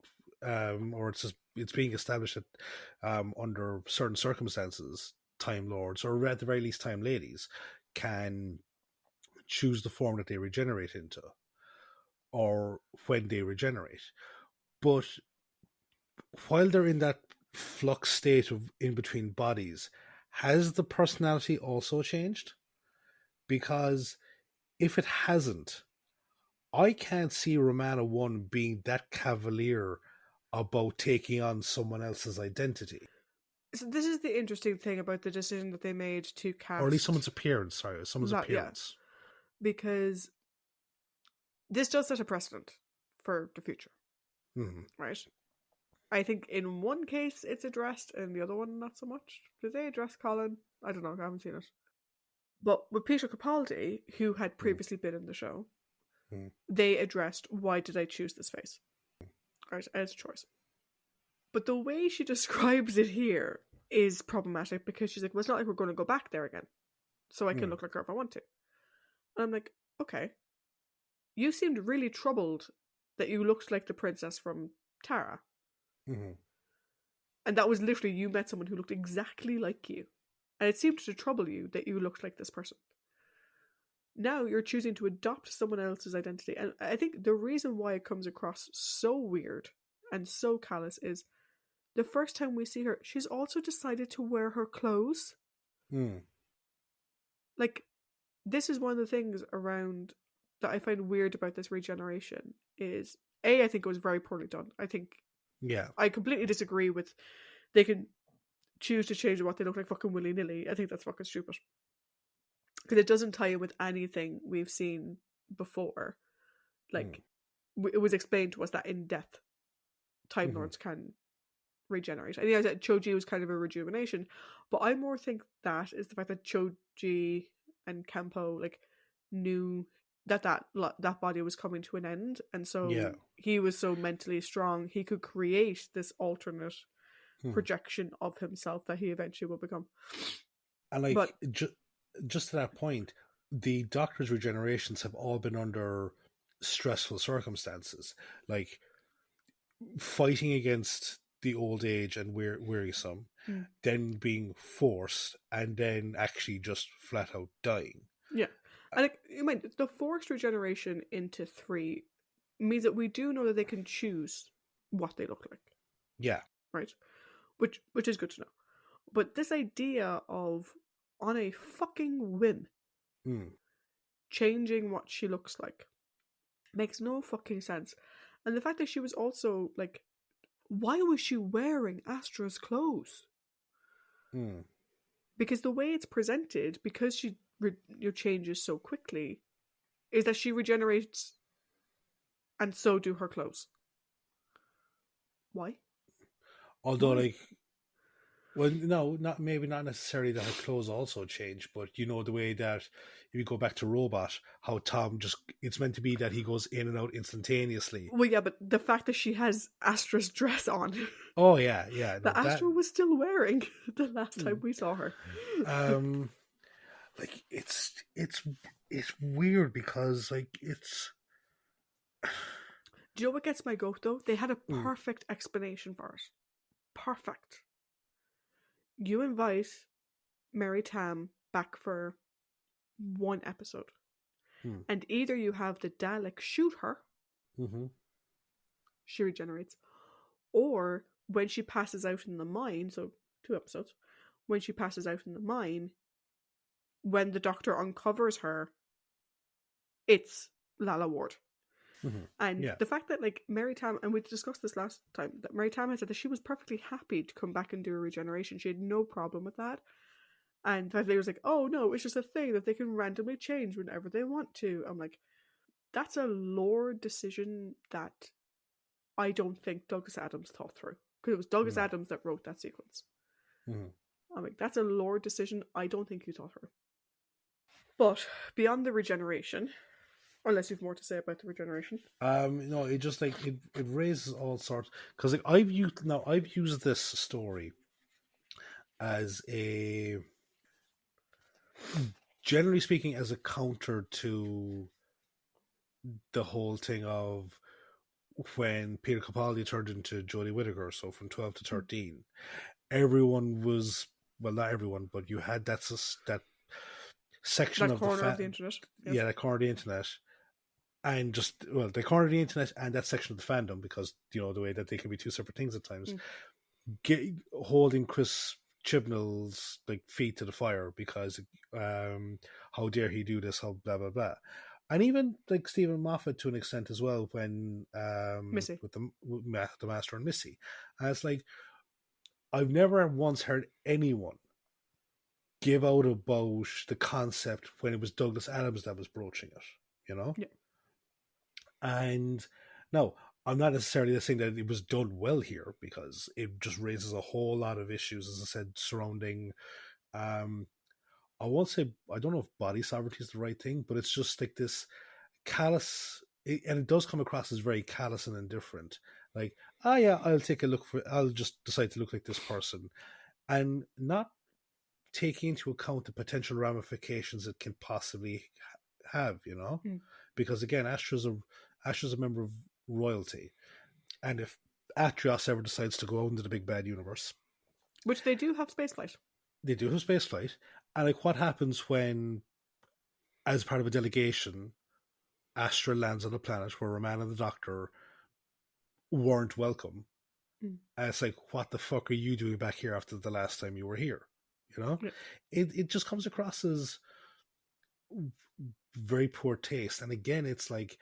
or it's being established that under certain circumstances, Time Lords, or at the very least, Time Ladies, can choose the form that they regenerate into, or when they regenerate. But while they're in that flux state of in between bodies, has the personality also changed? Because if it hasn't, I can't see Romana 1 being that cavalier about taking on someone else's identity. So this is the interesting thing about the decision that they made to cast, Or at least someone's appearance, someone's that, yeah, appearance. because this does set a precedent for the future, right? I think in one case it's addressed, and the other one not so much. Did they address Colin? I don't know. I haven't seen it. But with Peter Capaldi, who had previously been in the show, they addressed, why did I choose this face? Right, as a choice. But the way she describes it here is problematic, because she's like, well, it's not like we're going to go back there again, so I can look like her if I want to. And I'm like, okay. You seemed really troubled that you looked like the princess from Tara. And that was literally, you met someone who looked exactly like you. And it seemed to trouble you that you looked like this person. Now you're choosing to adopt someone else's identity. And I think the reason why it comes across so weird and so callous is the first time we see her, she's also decided to wear her clothes. Like, this is one of the things around that I find weird about this regeneration is, I think it was very poorly done. I think, I completely disagree with, they can choose to change what they look like fucking willy-nilly. I think that's fucking stupid. Because it doesn't tie in with anything we've seen before. Like, it was explained to us that in death, Time Lords can regenerate. And yeah, Choji was kind of a rejuvenation, but I more think that is the fact that Choji and Kempo like knew that body was coming to an end, and so he was so mentally strong he could create this alternate projection of himself that he eventually will become. And like, just to that point, the Doctor's regenerations have all been under stressful circumstances, like fighting against the old age and wearisome, then being forced, and then actually just flat out dying. Yeah. And like, you mind, the forced regeneration into 3 means that we do know that they can choose what they look like. Yeah. Right? Which is good to know. But this idea of, on a fucking whim, changing what she looks like makes no fucking sense. And the fact that she was also like, why was she wearing Astra's clothes? Because the way it's presented, because she changes so quickly, is that she regenerates, and so do her clothes. Why? Although, like, well, no, not necessarily that her clothes also change, but you know the way that if you go back to Robot, how Tom it's meant to be that he goes in and out instantaneously. Well, yeah, but the fact that she has Astra's dress on. Oh yeah. That Astra was still wearing the last time we saw her. Like it's weird because like it's. Do you know what gets my goat though? They had a perfect explanation for it. Perfect. You invite Mary Tam back for 1 episode, and either you have the Dalek shoot her, she regenerates, or when she passes out in the mine, so 2 episodes, when she passes out in the mine, when the Doctor uncovers her, it's Lalla Ward. And the fact that like Mary Tam, and we discussed this last time, that Mary Tam had said that she was perfectly happy to come back and do a regeneration. She had no problem with that. And they was like, oh no, it's just a thing that they can randomly change whenever they want to. I'm like, that's a lore decision that I don't think Douglas Adams thought through. Because it was Douglas Adams that wrote that sequence. I'm like, that's a lore decision I don't think you thought through. But beyond the regeneration, unless you've more to say about the regeneration. No, it just like it raises all sorts, because like I've used this story as generally speaking, as a counter to the whole thing of when Peter Capaldi turned into Jodie Whittaker, so from 12 to 13, everyone was, well, not everyone, but you had that section That of the corner of the internet. Yes. yeah, that corner of the internet, and just, well, the corner of the internet and that section of the fandom, because, you know, the way that they can be two separate things at times, holding Chris Chibnall's like feet to the fire because how dare he do this, how blah blah blah. And even like Stephen Moffat to an extent as well, when Missy. with the Master and Missy. And it's like, I've never once heard anyone give out about the concept when it was Douglas Adams that was broaching it, you know? Yeah. And no, I'm not necessarily saying that it was done well here, because it just raises a whole lot of issues, as I said, surrounding. Um, I won't say, I don't know if body sovereignty is the right thing, but it's just like this callous, and it does come across as very callous and indifferent. Like, ah, yeah, I'll just decide to look like this person, and not taking into account the potential ramifications it can possibly have, you know? Because again, Astra's a member of royalty, and if Atrios ever decides to go out into the big bad universe, Which they do have spaceflight. they do have spaceflight, and like, what happens when, as part of a delegation, Astra lands on a planet where Romana and the Doctor weren't welcome? And it's like, what the fuck are you doing back here after the last time you were here? You know, Yeah. it just comes across as very poor taste. And again, it's like,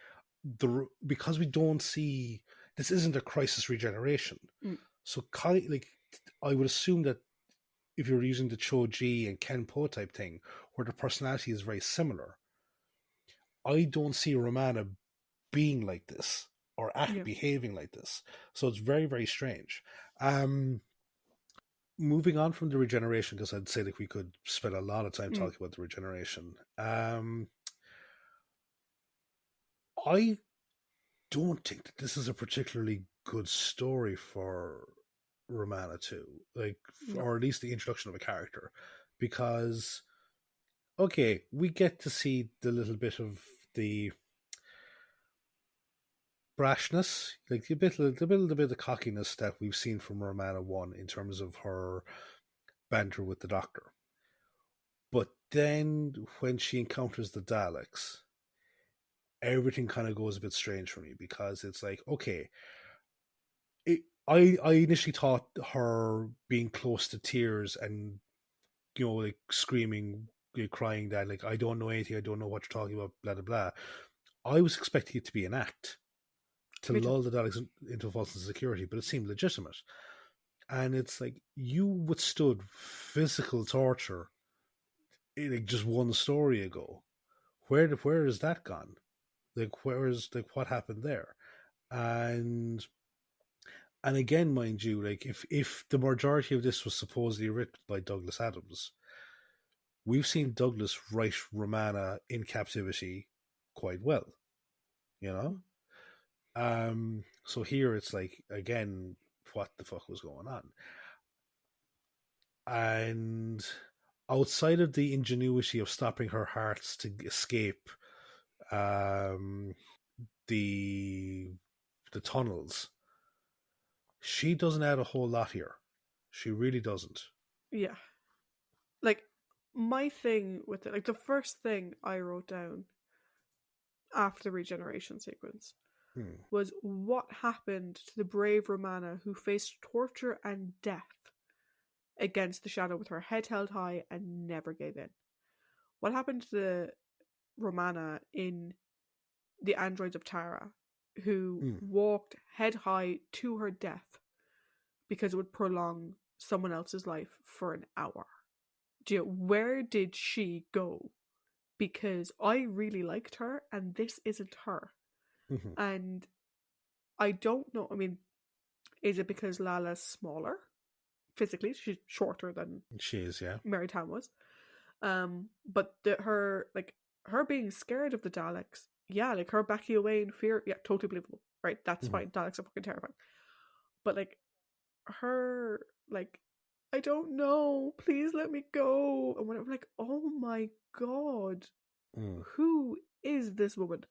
because we don't see, this isn't a crisis regeneration. So like, I would assume that if you're using the Choji and Kenpo type thing, where the personality is very similar, I don't see Romana being like this or behaving like this. So it's very, very strange. Moving on from the regeneration, because I'd say like we could spend a lot of time talking about the regeneration. I don't think that this is a particularly good story for Romana too, like, or at least the introduction of a character, because okay, we get to see the little bit of the brashness, like the bit of cockiness that we've seen from Romana 1 in terms of her banter with the Doctor. But then when she encounters the Daleks, everything kind of goes a bit strange for me, because it's like, okay, I initially thought her being close to tears and, you know, like screaming, like, crying that, like, I don't know anything, I don't know what you're talking about, blah blah blah. I was expecting it to be an act to lull the Daleks into false insecurity, but it seemed legitimate. And it's like, you withstood physical torture like just one story ago. Where is that gone? Like, what happened there? And again, mind you, like, if the majority of this was supposedly written by Douglas Adams, we've seen Douglas write Romana in captivity quite well, you know. So here it's like, again, what the fuck was going on? And outside of the ingenuity of stopping her hearts to escape um, the tunnels, she doesn't add a whole lot here. She really doesn't. Yeah. Like, my thing with it, like, the first thing I wrote down after the regeneration sequence was what happened to the brave Romana who faced torture and death against the Shadow with her head held high and never gave in. What happened to the Romana in the Androids of Tara who walked head high to her death because it would prolong someone else's life for an hour? Where did she go? Because I really liked her and this isn't her. And I don't know, I mean, is it because Lala's smaller physically? She's shorter than she is, yeah. Mary Tam was. But her being scared of the Daleks, yeah, like her backing away in fear, yeah, totally believable. Right, that's fine. Daleks are fucking terrifying. But like her, like, I don't know. Please let me go. And when I'm like, oh my god, who is this woman?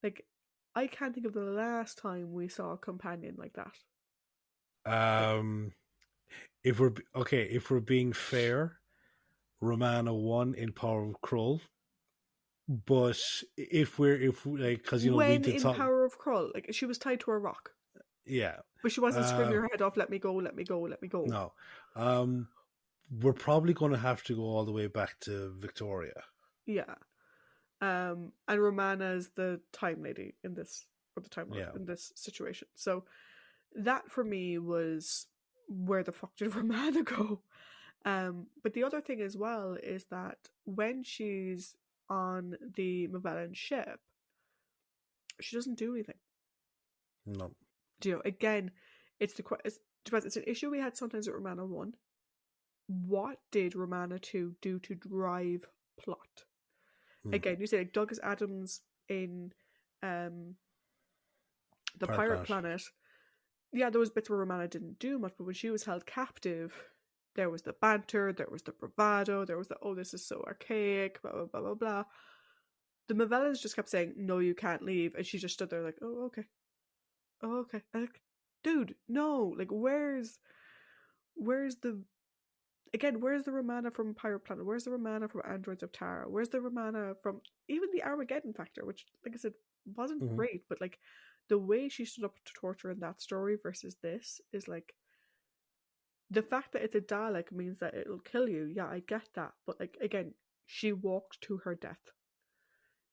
Like, I can't think of the last time we saw a companion like that. If we're being fair, Romana won in Power of Krull. But if we like, because we When did in talk, Power of Krull, like she was tied to a rock, yeah. but she wasn't screaming her head off, "Let me go, let me go, let me go." No, we're probably going to have to go all the way back to Victoria. Yeah. And Romana's the time lady in this, or the time lord Yeah. in this situation. So that for me was, where the fuck did Romana go? But the other thing as well is that when she's on the Magellan ship, she doesn't do anything. No. Again, it's an issue we had sometimes with Romana 1. What did Romana 2 do to drive plot? Again, you say like Douglas Adams in the Pirate Pirate Planet. Planet. Yeah, there was bits where Romana didn't do much, but when she was held captive, there was the banter, there was the bravado, there was the, oh, this is so archaic, blah, blah, blah, blah, blah. The Movellans just kept saying, no, you can't leave. And she just stood there like, oh, okay. Oh, okay. Like, dude, no. Like, where's the, again, where's the Romana from Pirate Planet? Where's the Romana from Androids of Tara? Where's the Romana from even the Armageddon Factor, which, like I said, wasn't great, but like the way she stood up to torture in that story versus this is like, the fact that it's a Dalek means that it'll kill you. Yeah, I get that. But like, again, she walked to her death.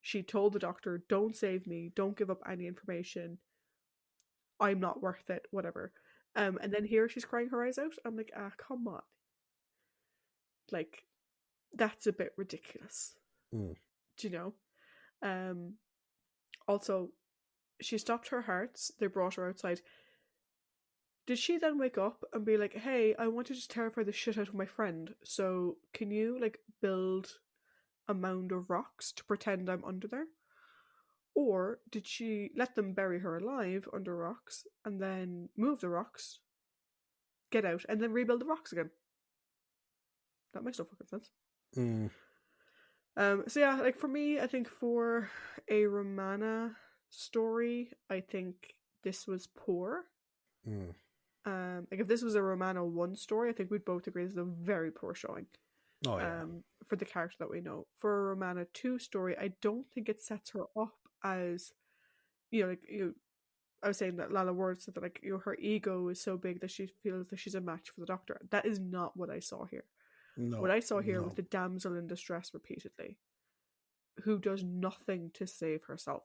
She told the doctor, don't save me, don't give up any information. I'm not worth it, whatever. And then here she's crying her eyes out. I'm like, come on. Like, that's a bit ridiculous. Do you know? Also, she stopped her hearts. They brought her outside. Did she then wake up and be like, hey, I want to just terrify the shit out of my friend, so can you, like, build a mound of rocks to pretend I'm under there? Or did she let them bury her alive under rocks and then move the rocks, get out, and then rebuild the rocks again? That makes no fucking sense. So yeah, like for me, I think for a Romana story, I think this was poor. Like if this was a Romana 1 story, I think we'd both agree this is a very poor showing. Oh yeah. For the character that we know. For a Romana 2 story, I don't think it sets her up as, I was saying that Lala Ward said that, like, her ego is so big that she feels that she's a match for the Doctor. That is not what I saw here. No. What I saw here was the damsel in distress repeatedly, who does nothing to save herself,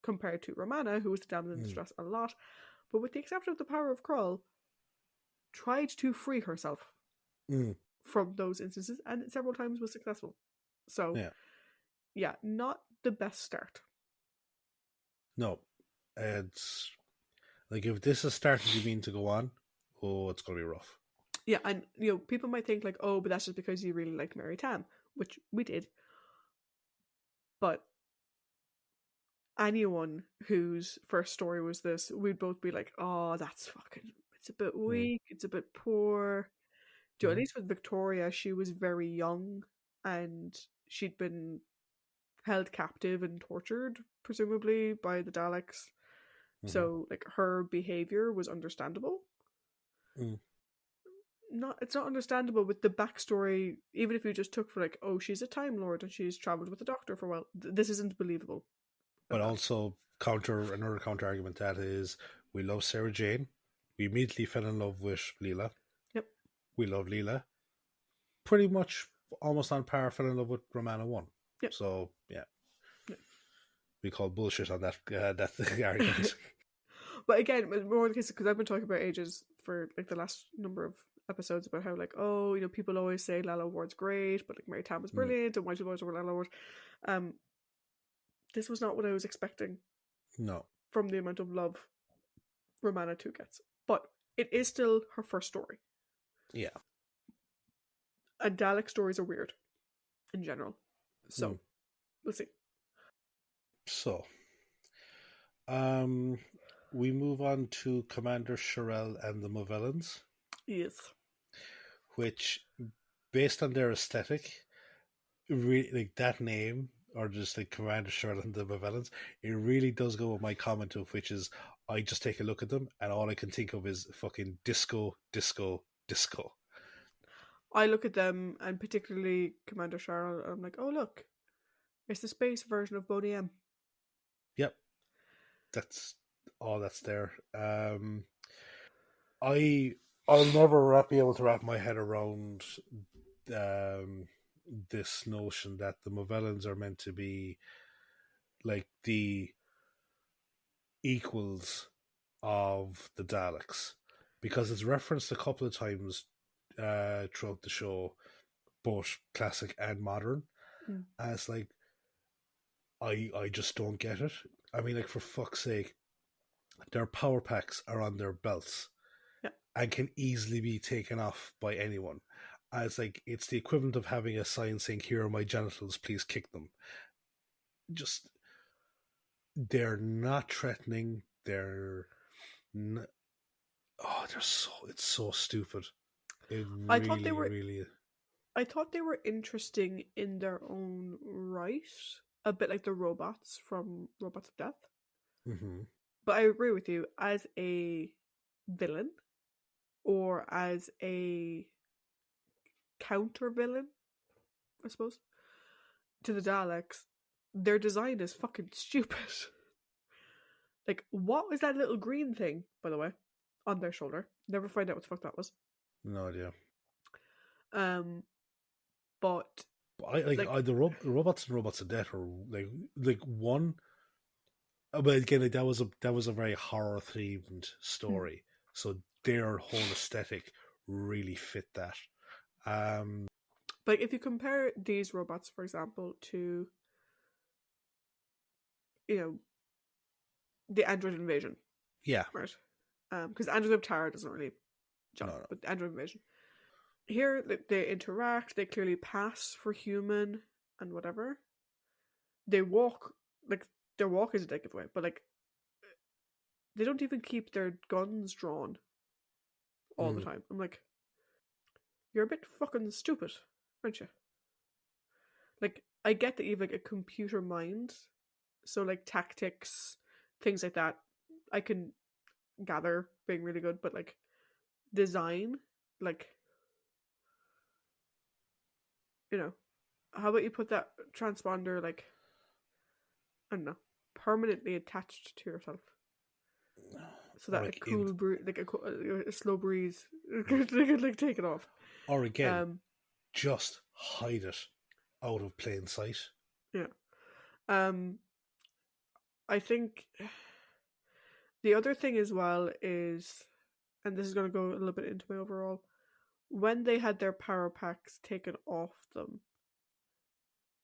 compared to Romana, who was the damsel in distress a lot, but with the exception of the power of Krull, tried to free herself from those instances, and several times was successful. So, yeah, not the best start. No. It's like, if this is starting to mean to go on, it's going to be rough. Yeah, and people might think like, oh, but that's just because you really liked Mary Tam, which we did. But anyone whose first story was this, we'd both be like, oh, that's fucking, it's a bit weak, it's a bit poor. At least with Victoria, she was very young and she'd been held captive and tortured, presumably, by the Daleks. So, like, her behavior was understandable. It's not understandable with the backstory, even if you just took for like, oh, she's a Time Lord and she's travelled with the Doctor for a while. This isn't believable. But also, another counter argument that is, we love Sarah Jane. We immediately fell in love with Leela. Yep. We love Leela. Pretty much almost on par, fell in love with Romana 1. Yep. So, yeah. Yep. We call bullshit on that argument. But again, more the case, because I've been talking about ages for like the last number of episodes about how, like, oh, people always say Lalla Ward's great, but like Mary Tam was brilliant, and why should always over Lalla Ward? This was not what I was expecting. No. From the amount of love Romana 2 gets. But it is still her first story. Yeah. And Dalek stories are weird in general. So, we'll see. So, we move on to Commander Sherelle and the Movellans. Yes. which, based on their aesthetic, really like that name, or just like Commander Shirley and the Villains, it really does go with my comment of which is I just take a look at them and all I can think of is fucking disco, disco, disco. I look at them, and particularly Commander Charles, and I'm like, oh look, it's the space version of Boney M. Yep, that's all that's there. I I'll never be able to wrap my head around um, this notion that the Movellans are meant to be like the equals of the Daleks, because it's referenced a couple of times throughout the show, both classic and modern. Mm. And it's like I just don't get it. I mean, like, for fuck's sake, their power packs are on their belts Yeah. and can easily be taken off by anyone. And it's like it's the equivalent of having a sign saying, "Here are my genitals, please kick them." Just they're not threatening. N- they're so it's so stupid. It I thought they really, were really. I thought they were interesting in their own right, a bit like the robots from Robots of Death. Mm-hmm. But I agree with you, as a villain or as a counter villain, I suppose, to the Daleks, their design is fucking stupid. Like, what was that little green thing, by the way, on their shoulder? Never find out what the fuck that was. No idea. But I like like, robots and robots of death are like one. But again, like, that was a very horror themed story, so their whole aesthetic really fit that. But if you compare these robots, for example, to, you know, the Android invasion, Yeah, right? Because Android of Terror doesn't really jump, no, but Android invasion. Here, they interact. They clearly pass for human and whatever. They walk like their walk is a dick giveaway, but like they don't even keep their guns drawn all the time. I'm like, you're a bit fucking stupid, aren't you? Like, I get that you've like a computer mind, so like tactics, things like that, I can gather being really good, but like design, like, you know, how about you put that transponder like, I don't know, permanently attached to yourself, so or that a like cool breeze, like a slow breeze, could like take it off. or again, Um, just hide it out of plain sight. yeah. Um, I think the other thing as well is, and this is going to go a little bit into my overall, when they had their power packs taken off them,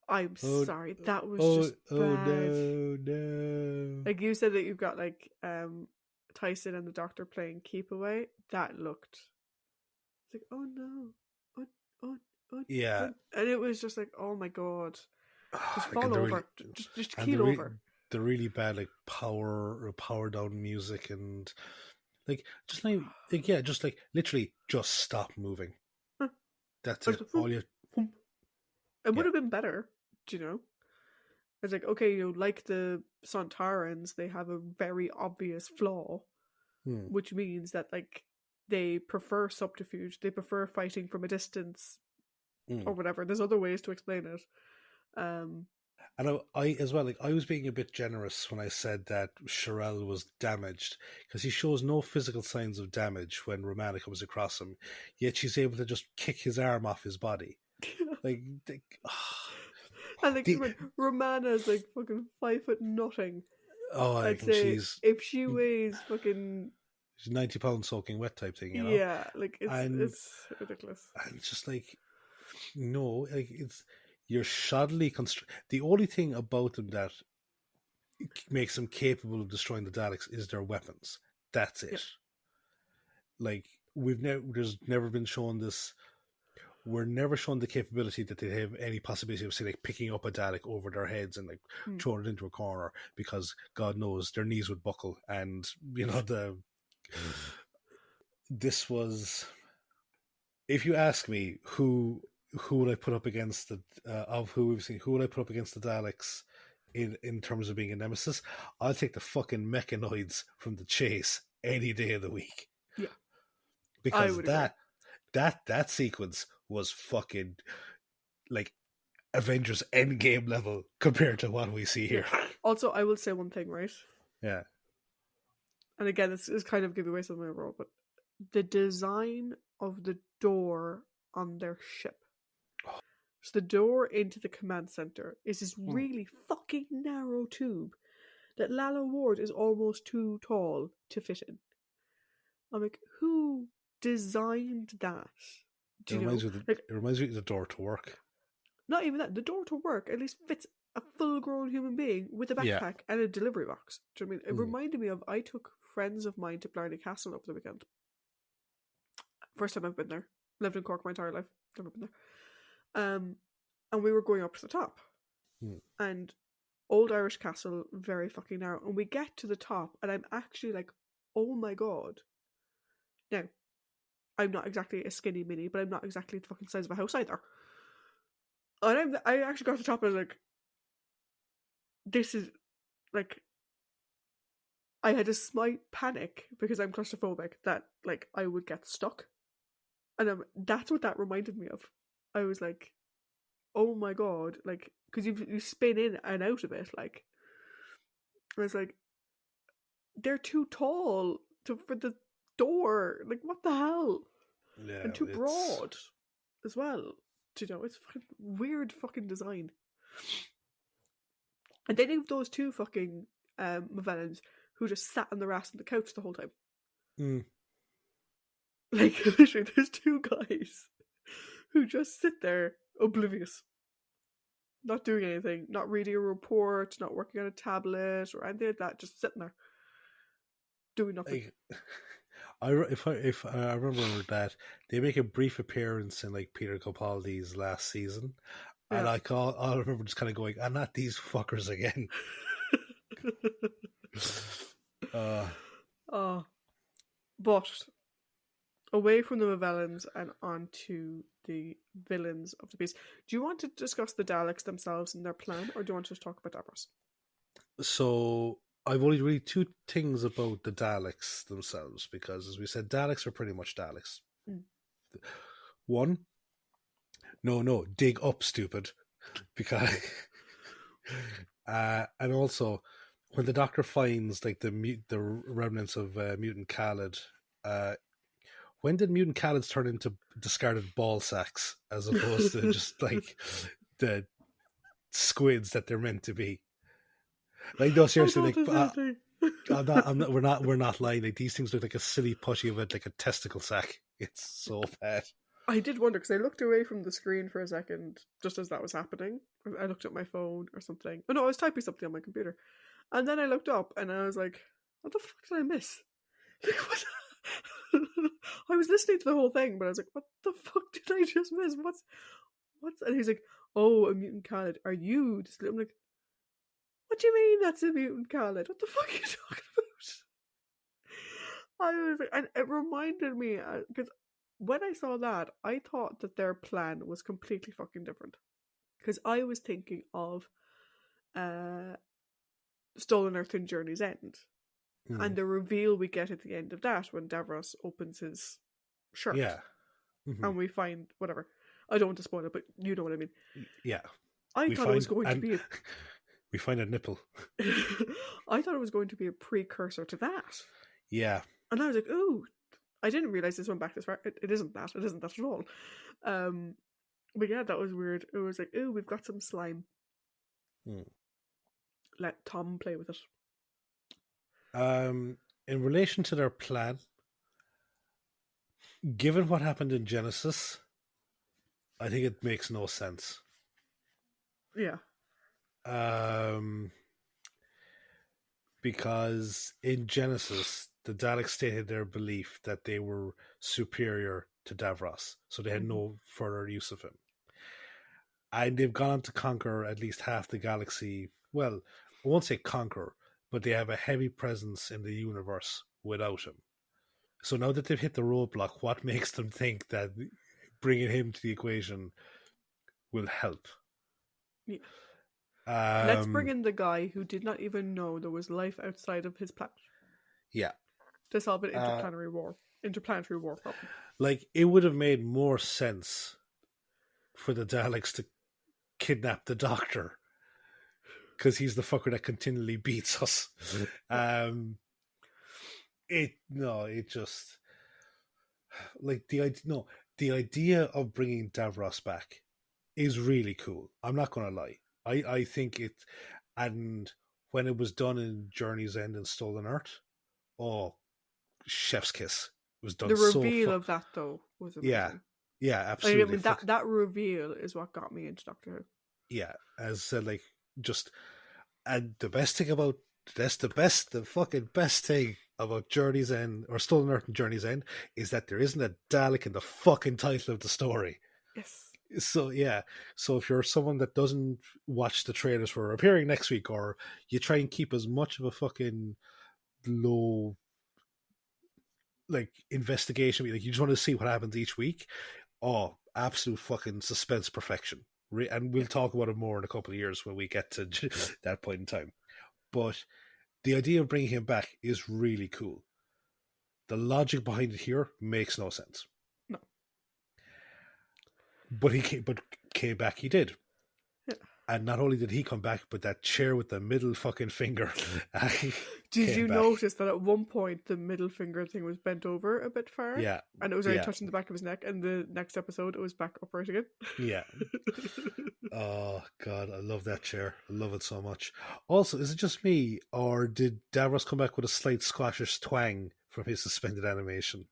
I'm Oh, sorry, that was oh, just oh bad. no, no. Like you said that you've got like Tyson and the Doctor playing Keep Away. That looked, it's like, oh no, oh, oh, oh, Yeah, oh. And it was just like, oh my god, just like, and fall over, just and keel over. the really bad like power down music, and like just like yeah, just like literally just stop moving. That's it. All you. It would Yeah. have been better, do you know? It's like, okay, you know, like the Sontarans, they have a very obvious flaw, Hmm. which means that like they prefer subterfuge, they prefer fighting from a distance Hmm. or whatever. There's other ways to explain it. And I as well, like I was being a bit generous when I said that Shirel was damaged because he shows no physical signs of damage when Romana comes across him, yet she's able to just kick his arm off his body. Like, And like the when Romana is like fucking 5 foot nothing. I'd and say if she weighs fucking, she's 90 pounds soaking wet type thing, you know, yeah, like and it's ridiculous. it's just like no, like it's you're shoddily construct. The only thing about them that makes them capable of destroying the Daleks is their weapons. That's Yeah. it. Like there's never been shown this. We're never shown the capability that they have any possibility of, say, like picking up a Dalek over their heads and like throwing it into a corner because God knows their knees would buckle, and you know this was. if you ask me who would I put up against the of who we've seen, who would I put up against the Daleks in terms of being a nemesis? I'll take the fucking mechanoids from the chase any day of the week. Yeah, I Because would agree. that sequence was fucking like Avengers Endgame level compared to what we see Yeah. here. Also, I will say one thing, right? Yeah. And again, this is kind of giving away something overall, but the design of the door on their ship. So the door into the command center is this really fucking narrow tube that Lalla Ward is almost too tall to fit in. I'm like, who designed that? Do you know? Like, It reminds me of the door to work. not even that. The door to work at least fits a full-grown human being with a Yeah. backpack and a delivery box. Do you know what I mean? It reminded me of, I took friends of mine to Blarney Castle over the weekend. First time I've been there. Lived in Cork my entire life. Never been there. And we were going up to the top. And old Irish castle, very fucking narrow. And we get to the top, and I'm actually like, oh my god. Now, I'm not exactly a skinny mini, but I'm not exactly the fucking size of a house either. And I actually got to the top and I was like, this is like, I had a slight panic because I'm claustrophobic that like I would get stuck. And that's what that reminded me of. I was like, oh my god, like, because you spin in and out of it, like, I was like, they're too tall for the door. Like, what the hell? Yeah. And too broad as well. Do you know, it's fucking weird fucking design. And then you have those two fucking villains who just sat on their ass on the couch the whole time. Like, literally, there's two guys who just sit there oblivious. Not doing anything, not reading a report, not working on a tablet or anything like that, just sitting there doing nothing. If I remember that they make a brief appearance in like Peter Capaldi's last season, and I remember just kind of going, "I'm not these fuckers again." But away from the villains and onto the villains of the piece. Do you want to discuss the Daleks themselves and their plan, or do you want to just talk about Davros? So I've only really two things about the Daleks themselves, because as we said, Daleks are pretty much Daleks. One, no, dig up, stupid, because and also when the Doctor finds like the remnants of mutant Khalid, when did mutant Khalids turn into discarded ball sacks as opposed to just like the squids that they're meant to be? Like, no, seriously, like, we're not lying. Like, these things look like a silly putty of it, like a testicle sack. It's so bad. I did wonder, because I looked away from the screen for a second just as that was happening. I looked at my phone or something. Oh no, I was typing something on my computer. And then I looked up and I was like, what the fuck did I miss? Like, what? I was listening to the whole thing, but I was like, what the fuck did I just miss? What's and he's like, oh, a mutant Khalid. Are you? I'm like, what do you mean that's a mutant Khalid? What the fuck are you talking about? I was like, and it reminded me, because when I saw that, I thought that their plan was completely fucking different. Because I was thinking of Stolen Earth and Journey's End. And the reveal we get at the end of that when Davros opens his shirt. Yeah. And we find whatever. I don't want to spoil it, but you know what I mean. Yeah. I thought it was going to be we find a nipple. I thought it was going to be a precursor to that. Yeah. And I was like, ooh, I didn't realise this went back this far. It isn't that. It isn't that at all. But yeah, that was weird. It was like, ooh, we've got some slime. Let Tom play with it. In relation to their plan, given what happened in Genesis, I think it makes no sense. Yeah. Because in Genesis, the Daleks stated their belief that they were superior to Davros, so they had no further use of him. And they've gone on to conquer at least half the galaxy. Well, I won't say conquer, but they have a heavy presence in the universe without him. So now that they've hit the roadblock, what makes them think that bringing him to the equation will help. Yeah. Let's bring in the guy who did not even know there was life outside of his planet. Yeah. To solve an interplanetary war problem. Like, it would have made more sense for the Daleks to kidnap the Doctor, because he's the fucker that continually beats us. It just, like, the idea of bringing Davros back is really cool. I'm not gonna lie. I think it, and when it was done in Journey's End and Stolen Earth, oh, chef's kiss. It was done the so reveal of that though was amazing. Yeah, absolutely. Like, I mean, that reveal is what got me into Doctor Who. Yeah, as I said, like, just, and the fucking best thing about Journey's End or Stolen Earth and Journey's End is that there isn't a Dalek in the fucking title of the story. Yes. So yeah, so if you're someone that doesn't watch the trailers for appearing next week, or you try and keep as much of a fucking low, like, investigation, like, you just want to see what happens each week, oh, absolute fucking suspense perfection. And we'll talk about it more in a couple of years when we get to that point in time. But the idea of bringing him back is really cool. The logic behind it here makes no sense. No. But came back, he did. Yeah. And not only did he come back, but that chair with the middle fucking finger. Did you notice that at one point the middle finger thing was bent over a bit far? Yeah. And it was already touching the back of his neck, and the next episode it was back upright again. Yeah. Oh, God, I love that chair. I love it so much. Also, is it just me, or did Davros come back with a slight Scottish twang from his suspended animation?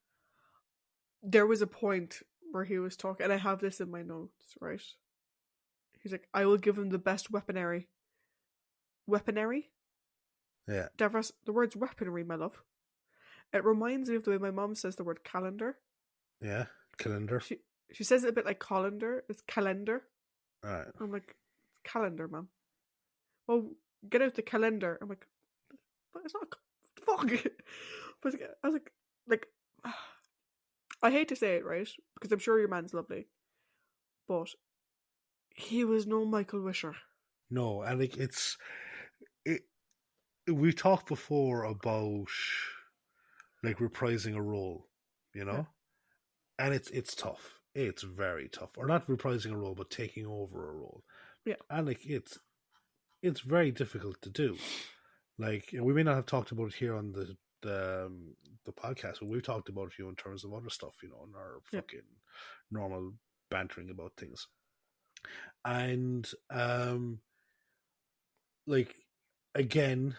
There was a point where he was talking, and I have this in my notes, right? He's like, I will give him the best weaponry. Weaponry? Yeah. Davros, the word's weaponry, my love. It reminds me of the way my mom says the word calendar. Yeah, calendar. She says it a bit like colander. It's calendar. Right. I'm like, calendar, mom. Well, get out the calendar. I'm like, but it's not. Fuck. But I was like, I hate to say it, right? Because I'm sure your man's lovely, but he was no Michael Wisher. No, and like, we've talked before about, like, reprising a role, you know, and it's tough. It's very tough, or not reprising a role, but taking over a role. Yeah, and like, it's very difficult to do. Like, we may not have talked about it here on the podcast, but we've talked about it, in terms of other stuff, in our fucking normal bantering about things. And like, again,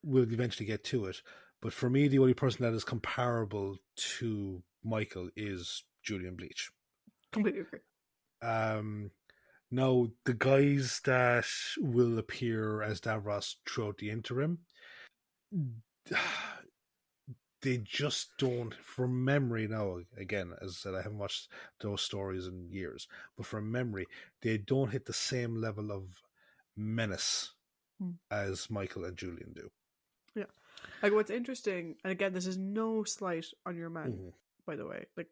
we'll eventually get to it, but for me, the only person that is comparable to Michael is Julian Bleach. Completely agree. Now, the guys that will appear as Davros throughout the interim, they just don't, from memory now, again, as I said, I haven't watched those stories in years, but from memory, they don't hit the same level of menace as Michael and Julian do. Yeah. Like, what's interesting, and again, this is no slight on your man, by the way, like,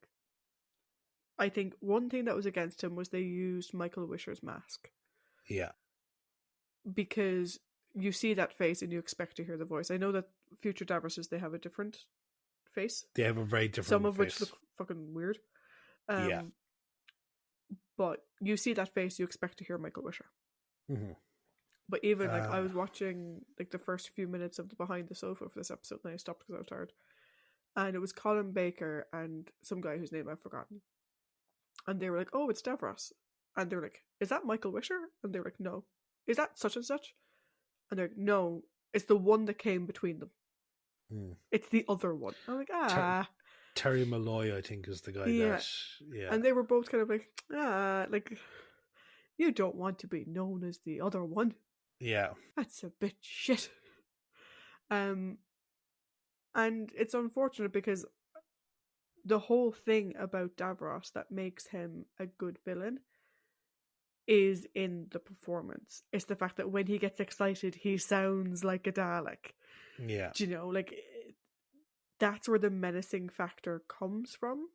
I think one thing that was against him was they used Michael Wisher's mask. Yeah. Because you see that face and you expect to hear the voice. I know that future Davroses, they have a different face. They have a very different Some of face. which look fucking weird. Yeah. But you see that face, you expect to hear Michael Wisher. Mm-hmm. But even, like, I was watching, like, the first few minutes of the Behind the Sofa for this episode, and I stopped because I was tired. And it was Colin Baker and some guy whose name I've forgotten. And they were like, oh, it's Davros. And they were like, is that Michael Wisher? And they were like, no. Is that such and such? And they're like, no. It's the one that came between them. It's the other one. I'm like, Terry Malloy, I think, is the guy that... Yeah. And they were both kind of like, like, you don't want to be known as the other one. Yeah. That's a bit shit. And it's unfortunate because the whole thing about Davros that makes him a good villain is in the performance. It's the fact that when he gets excited, he sounds like a Dalek. Yeah. Do you know, like, that's where the menacing factor comes from.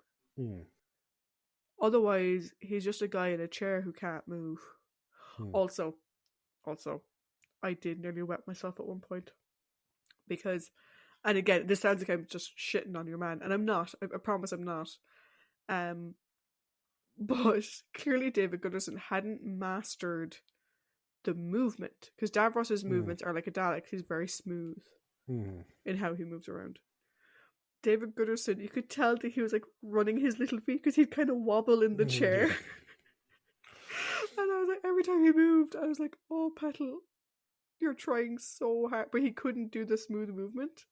Otherwise, he's just a guy in a chair who can't move. Also, I did nearly wet myself at one point because, and again, this sounds like I'm just shitting on your man, and I'm not. I promise I'm not. But clearly, David Goodison hadn't mastered the movement because Davros's movements are like a Dalek. He's very smooth in how he moves around. David Goodison, you could tell that he was like running his little feet because he'd kind of wobble in the chair. Yeah. And I was like, every time he moved, I was like, oh, Petal, you're trying so hard. But he couldn't do the smooth movement.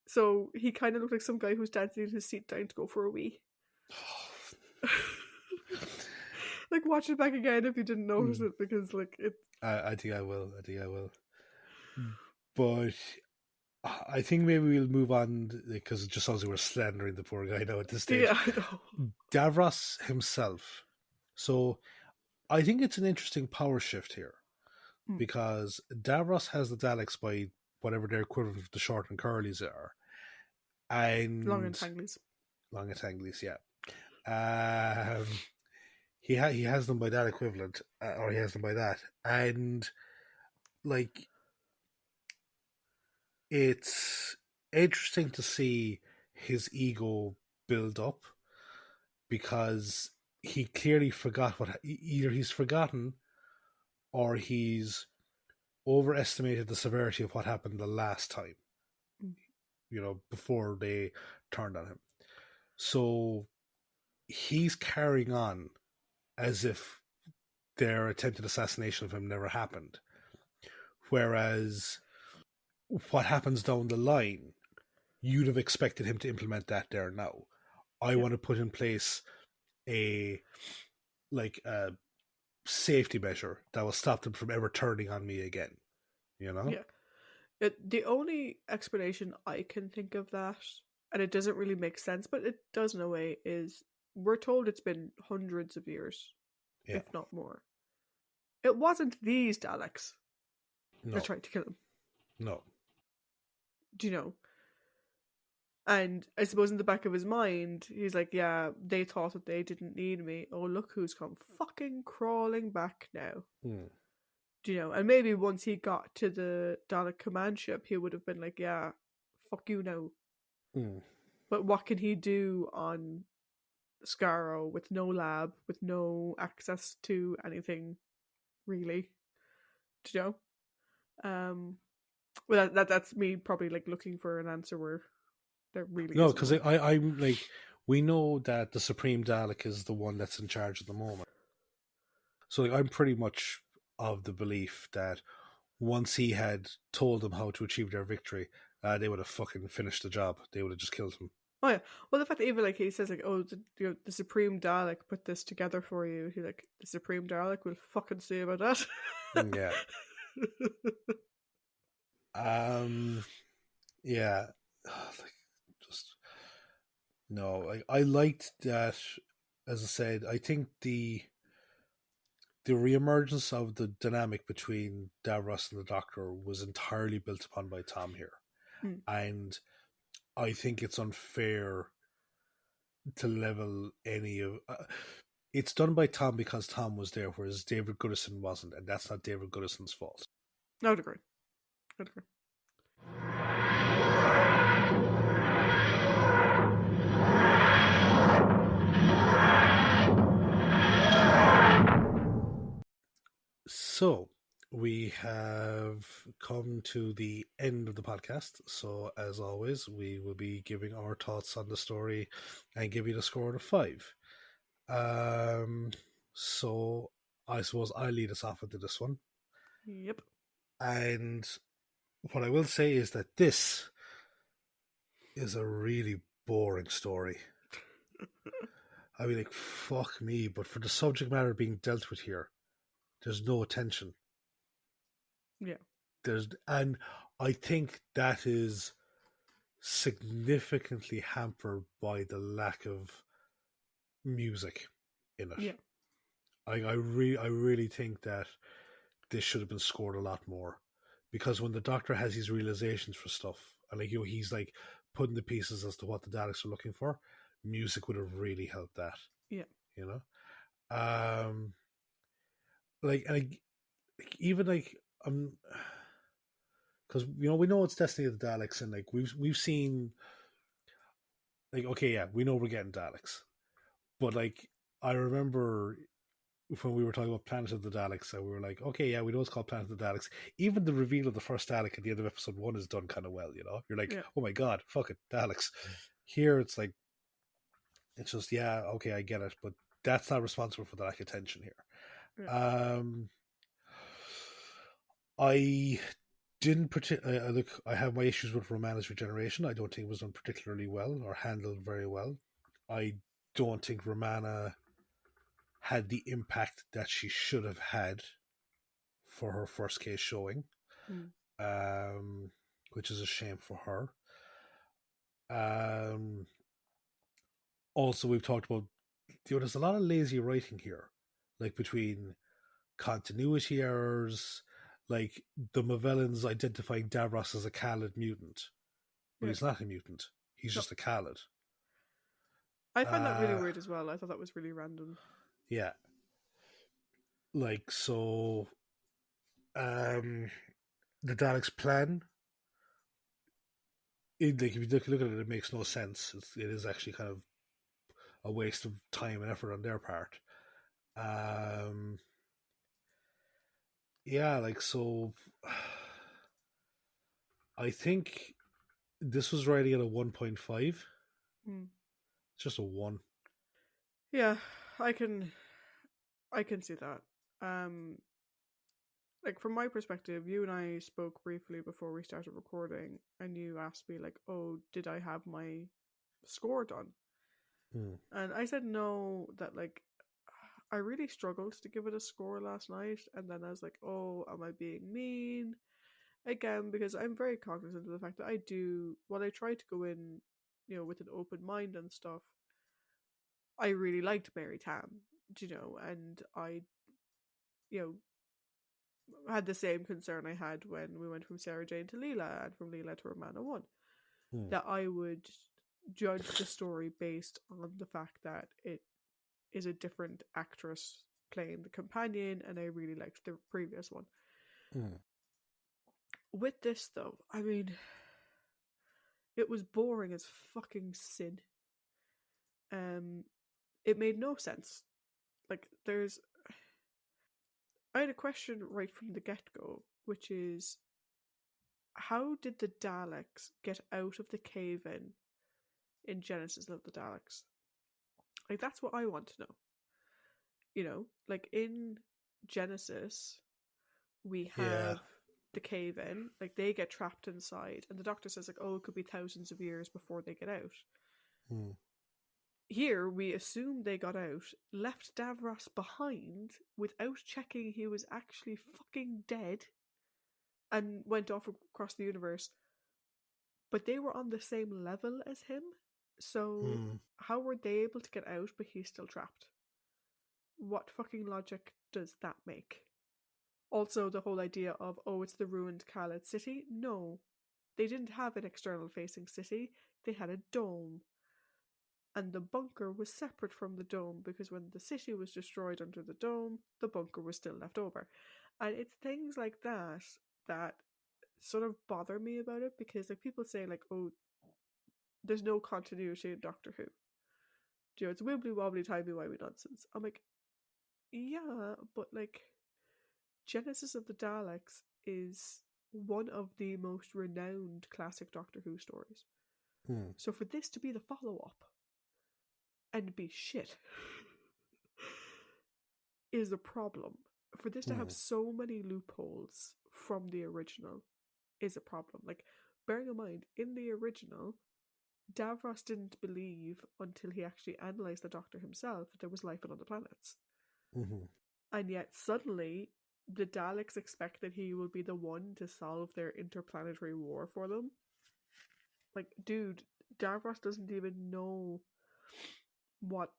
So he kind of looked like some guy who's dancing in his seat down to go for a wee. Like, watch it back again if you didn't notice it, because like it. I think I will. But I think maybe we'll move on because it just sounds like we're slandering the poor guy now at this stage. Yeah, I know. Davros himself. So I think it's an interesting power shift here because Davros has the Daleks by whatever their equivalent of the short and curlies are. And Long and tanglies. Long and tanglies, yeah. He has them by that equivalent, or he has them by that. And like, it's interesting to see his ego build up because he clearly forgot either he's forgotten or he's overestimated the severity of what happened the last time, before they turned on him. So he's carrying on as if their attempted assassination of him never happened. Whereas what happens down the line, you'd have expected him to implement that there now. I want to put in place a safety measure that will stop them from ever turning on me again. Yeah. The only explanation I can think of that, and it doesn't really make sense, but it does in a way, is we're told it's been hundreds of years, if not more. It wasn't these Daleks that tried to kill him. No. Do you know? And I suppose in the back of his mind, he's like, yeah, they thought that they didn't need me. Oh, look who's come fucking crawling back now. Do you know? And maybe once he got to the Dalek command ship, he would have been like, yeah, fuck you now. But what can he do on Scarrow with no lab, with no access to anything, really? Do you know? Well, that's me probably like looking for an answer where there really no, because I'm like, we know that the Supreme Dalek is the one that's in charge at the moment. So like, I'm pretty much of the belief that once he had told them how to achieve their victory, they would have fucking finished the job. They would have just killed him. Oh yeah. Well, the fact that even like he says like, oh, the Supreme Dalek put this together for you. He's like, the Supreme Dalek will fucking see about that. Yeah. Yeah. I liked that. As I said, I think the reemergence of the dynamic between Davros and the Doctor was entirely built upon by Tom here, and I think it's unfair to level any of. It's done by Tom because Tom was there, whereas David Goodison wasn't, and that's not David Goodison's fault. I would agree. So, we have come to the end of the podcast. So, as always, we will be giving our thoughts on the story and give you the score of 5. So, I suppose I'll lead us off into this one. Yep. And what I will say is that this is a really boring story. I mean, like, fuck me, but for the subject matter being dealt with here, there's no attention. Yeah. And I think that is significantly hampered by the lack of music in it. Yeah. I really think that this should have been scored a lot more, because when the Doctor has his realizations for stuff, and like he's like putting the pieces as to what the Daleks are looking for, music would have really helped that. Yeah. you know. Um, like, and even like because we know it's Destiny of the Daleks, and like we've seen like, okay, yeah, we know we're getting Daleks, but like I remember when we were talking about Planet of the Daleks, and we were like, okay, yeah, we know it's called Planet of the Daleks. Even the reveal of the first Dalek at the end of episode 1 is done kind of well, you know? You're like, Yeah. oh my god, fuck it, Daleks. Here it's like, it's just, yeah, okay, I get it, but that's not responsible for the lack of tension here. Yeah. Um, I didn't look. I have my issues with Romana's regeneration. I don't think it was done particularly well or handled very well. I don't think Romana had the impact that she should have had for her first case showing, Mm. which is a shame for her. Also, we've talked about, there's a lot of lazy writing here, like between continuity errors, like the Movellans identifying Davros as a Khalid mutant, but Yeah. he's not a mutant. He's No. just a Khalid. I find that really Uh, weird as well. I thought that was really random. yeah. Like, so, the Daleks' plan, like, if you look at it, it makes no sense. It is actually kind of a waste of time and effort on their part. Um, yeah, like, so, I think this was writing at a 1.5. Mm. It's just a 1. Yeah, I can see that. Um, like from my perspective, you and I spoke briefly before we started recording, and you asked me like, "Oh, did I have my score done?" Mm. And I said no. That like, I really struggled to give it a score last night, and then I was like, "Oh, am I being mean?" Again, because I'm very cognizant of the fact that I do. While I try to go in, with an open mind and stuff, I really liked Mary Tam, and I, you had the same concern I had when we went from Sarah Jane to Leela and from Leela to Romana 1, Mm. that I would judge the story based on the fact that it is a different actress playing the companion, and I really liked the previous one. Mm. With this, though, I mean, it was boring as fucking sin. Um, it made no sense. Like, I had a question right from the get go, which is, how did the Daleks get out of the cave in Genesis of the Daleks? Like, that's what I want to know. Like in Genesis, we Yeah. have the cave in, like they get trapped inside, and the doctor says, like, oh, it could be thousands of years before they get out. Mm. Here, we assume they got out, left Davros behind without checking he was actually fucking dead, and went off across the universe. But they were on the same level as him, so Mm. how were they able to get out but he's still trapped? What fucking logic does that make? Also, the whole idea of, oh, it's the ruined Khaled city. No, they didn't have an external facing city, they had a dome. And the bunker was separate from the dome because when the city was destroyed under the dome, the bunker was still left over. And it's things like that that sort of bother me about it, because like people say like, oh, there's no continuity in Doctor Who. It's wibbly wobbly timey wimey nonsense. I'm like, yeah, but like Genesis of the Daleks is one of the most renowned classic Doctor Who stories. Mm. So for this to be the follow up and be shit is a problem. For this to have Mm. so many loopholes from the original is a problem. Like, bearing in mind, in the original, Davros didn't believe until he actually analysed the Doctor himself that there was life on other planets. Mm-hmm. And yet suddenly the Daleks expect that he will be the one to solve their interplanetary war for them. Like, dude, Davros doesn't even know what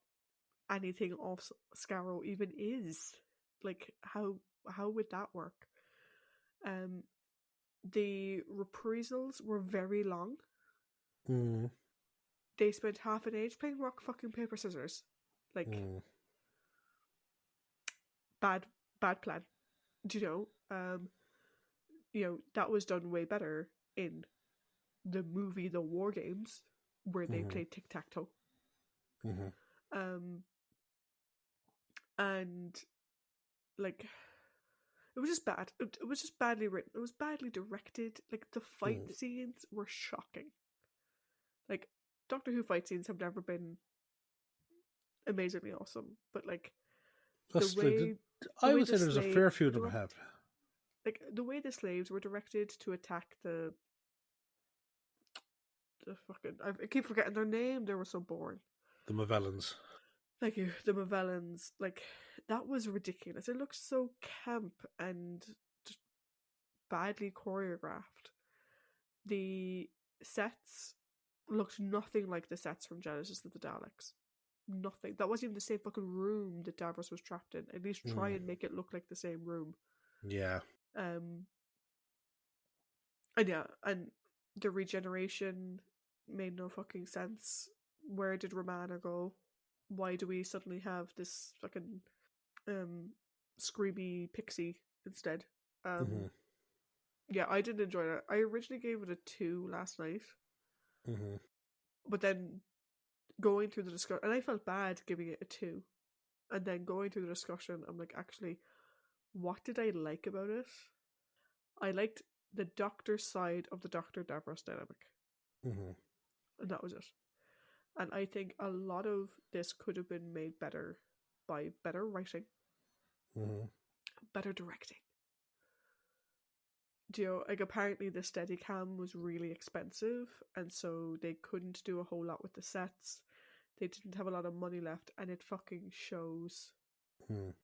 anything off Scarrow even is. Like, how would that work? Um, the reprisals were very long. Mm. They spent half an age playing rock fucking paper scissors. Like, Mm. bad plan. Do you know? That was done way better in the movie The War Games, where they played tic-tac-toe. And like, it was just bad. It was just badly written. It was badly directed. Like, the fight scenes were shocking. Like, Doctor Who fight scenes have never been amazingly awesome, but like I would say there's a fair few of them have. Like, the way the slaves were directed to attack the fucking, I keep forgetting their name. They were so boring. The Mavellans. Thank you. The Mavellans. Like, that was ridiculous. It looked so camp and just badly choreographed. The sets looked nothing like the sets from Genesis of the Daleks. Nothing. That wasn't even the same fucking room that Davros was trapped in. At least try and make it look like the same room. Yeah. And the regeneration made no fucking sense. Where did Romana go? Why do we suddenly have this fucking screamy pixie instead? Yeah, I did enjoy it. I originally gave it a 2 last night. But then going through the discussion, and I felt bad giving it a 2. And then going through the discussion, I'm like, actually, what did I like about it? I liked the Doctor side of the Doctor Davros dynamic. And that was it. And I think a lot of this could have been made better by better writing, better directing. Do you know, like, apparently the Steadicam was really expensive, and so they couldn't do a whole lot with the sets. They didn't have a lot of money left, and it fucking shows. Do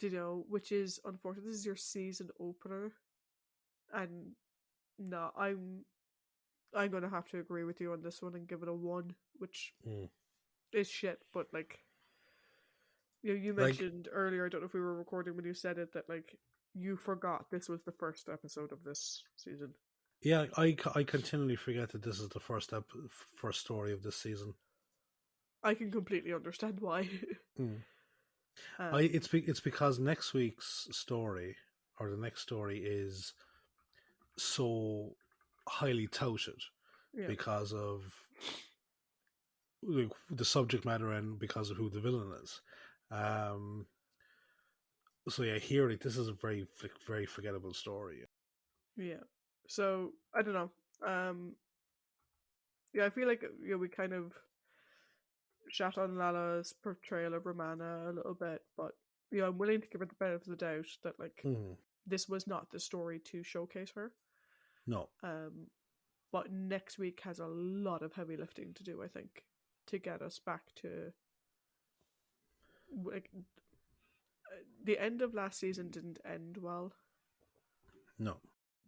you know, which is unfortunate. This is your season opener, and no, I'm going to have to agree with you on this one and give it a 1, which is shit. But like, you mentioned earlier, I don't know if we were recording when you said it, that like you forgot this was the first episode of this season. Yeah, I continually forget that this is the first story of this season. I can completely understand why. It's because next week's story, or the next story, is so highly touted because of the subject matter and because of who the villain is. So yeah, here this is a very, very forgettable story. Yeah. So I don't know. Yeah, I feel like we kind of shat on Lala's portrayal of Romana a little bit, but I'm willing to give her the benefit of the doubt that like this was not the story to showcase her. No. But next week has a lot of heavy lifting to do, I think, to get us back to like the end of last season didn't end well. No.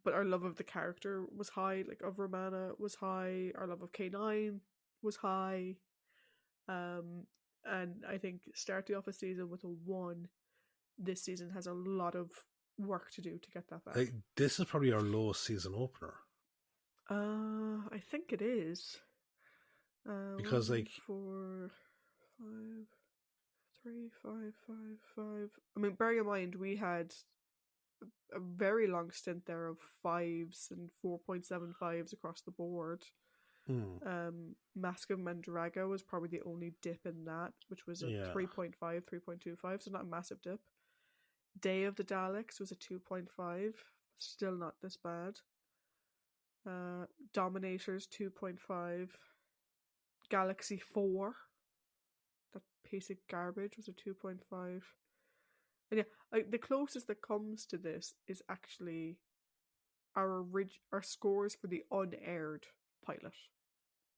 But our love of the character was high, like of Romana was high, our love of K9 was high. And I think start the office season with a 1. This season has a lot of work to do to get that back. This is probably our lowest season opener. I think it is. Because 1, 4, 5, 3, 5, 5, 5. I mean, bear in mind we had a very long stint there of 5s and 4.75s across the board. Mask of Mandrago was probably the only dip in that, which was a 3.5, 3.25, so not a massive dip. Day of the Daleks was a 2.5, still not this bad. Dominators 2.5. Galaxy 4, that piece of garbage, was a 2.5. And yeah, the closest that comes to this is actually our scores for the unaired pilot,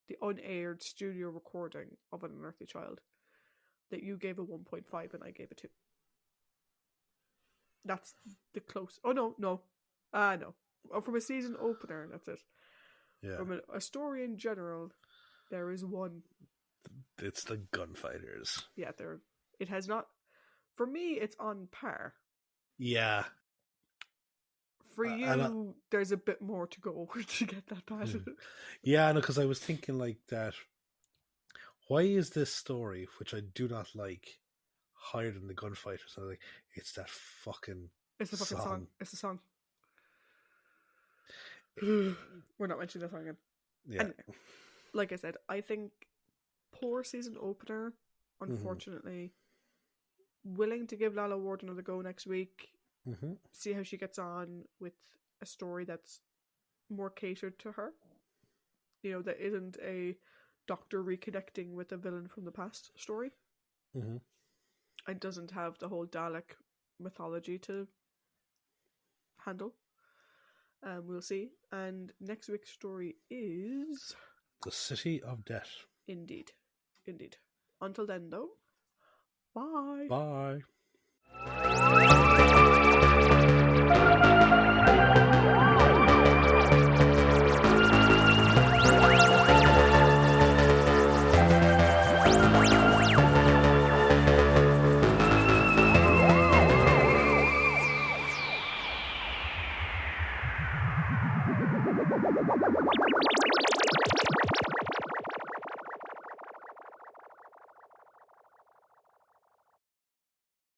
the unaired studio recording of An Unearthly Child, that you gave a 1.5 and I gave a 2. That's the close. Oh no. No. From a season opener, that's it. Yeah. From a story in general, there is 1. It's the Gunfighters. Yeah, it has not. For me, it's on par. Yeah. For you, there's a bit more to go to get that bad. Yeah, no, because I was thinking like that. Why is this story, which I do not like, higher than the gunfight or something. It's that fucking It's the fucking song. It's the song. We're not mentioning that song again. Yeah. Anyway, like I said, I think poor season opener, unfortunately. Willing to give Lala Ward another go next week. See how she gets on with a story that's more catered to her. You know, that isn't a doctor reconnecting with a villain from the past story. It doesn't have the whole Dalek mythology to handle. We'll see. And next week's story is... The City of Death. Indeed. Until then, though, bye. Bye.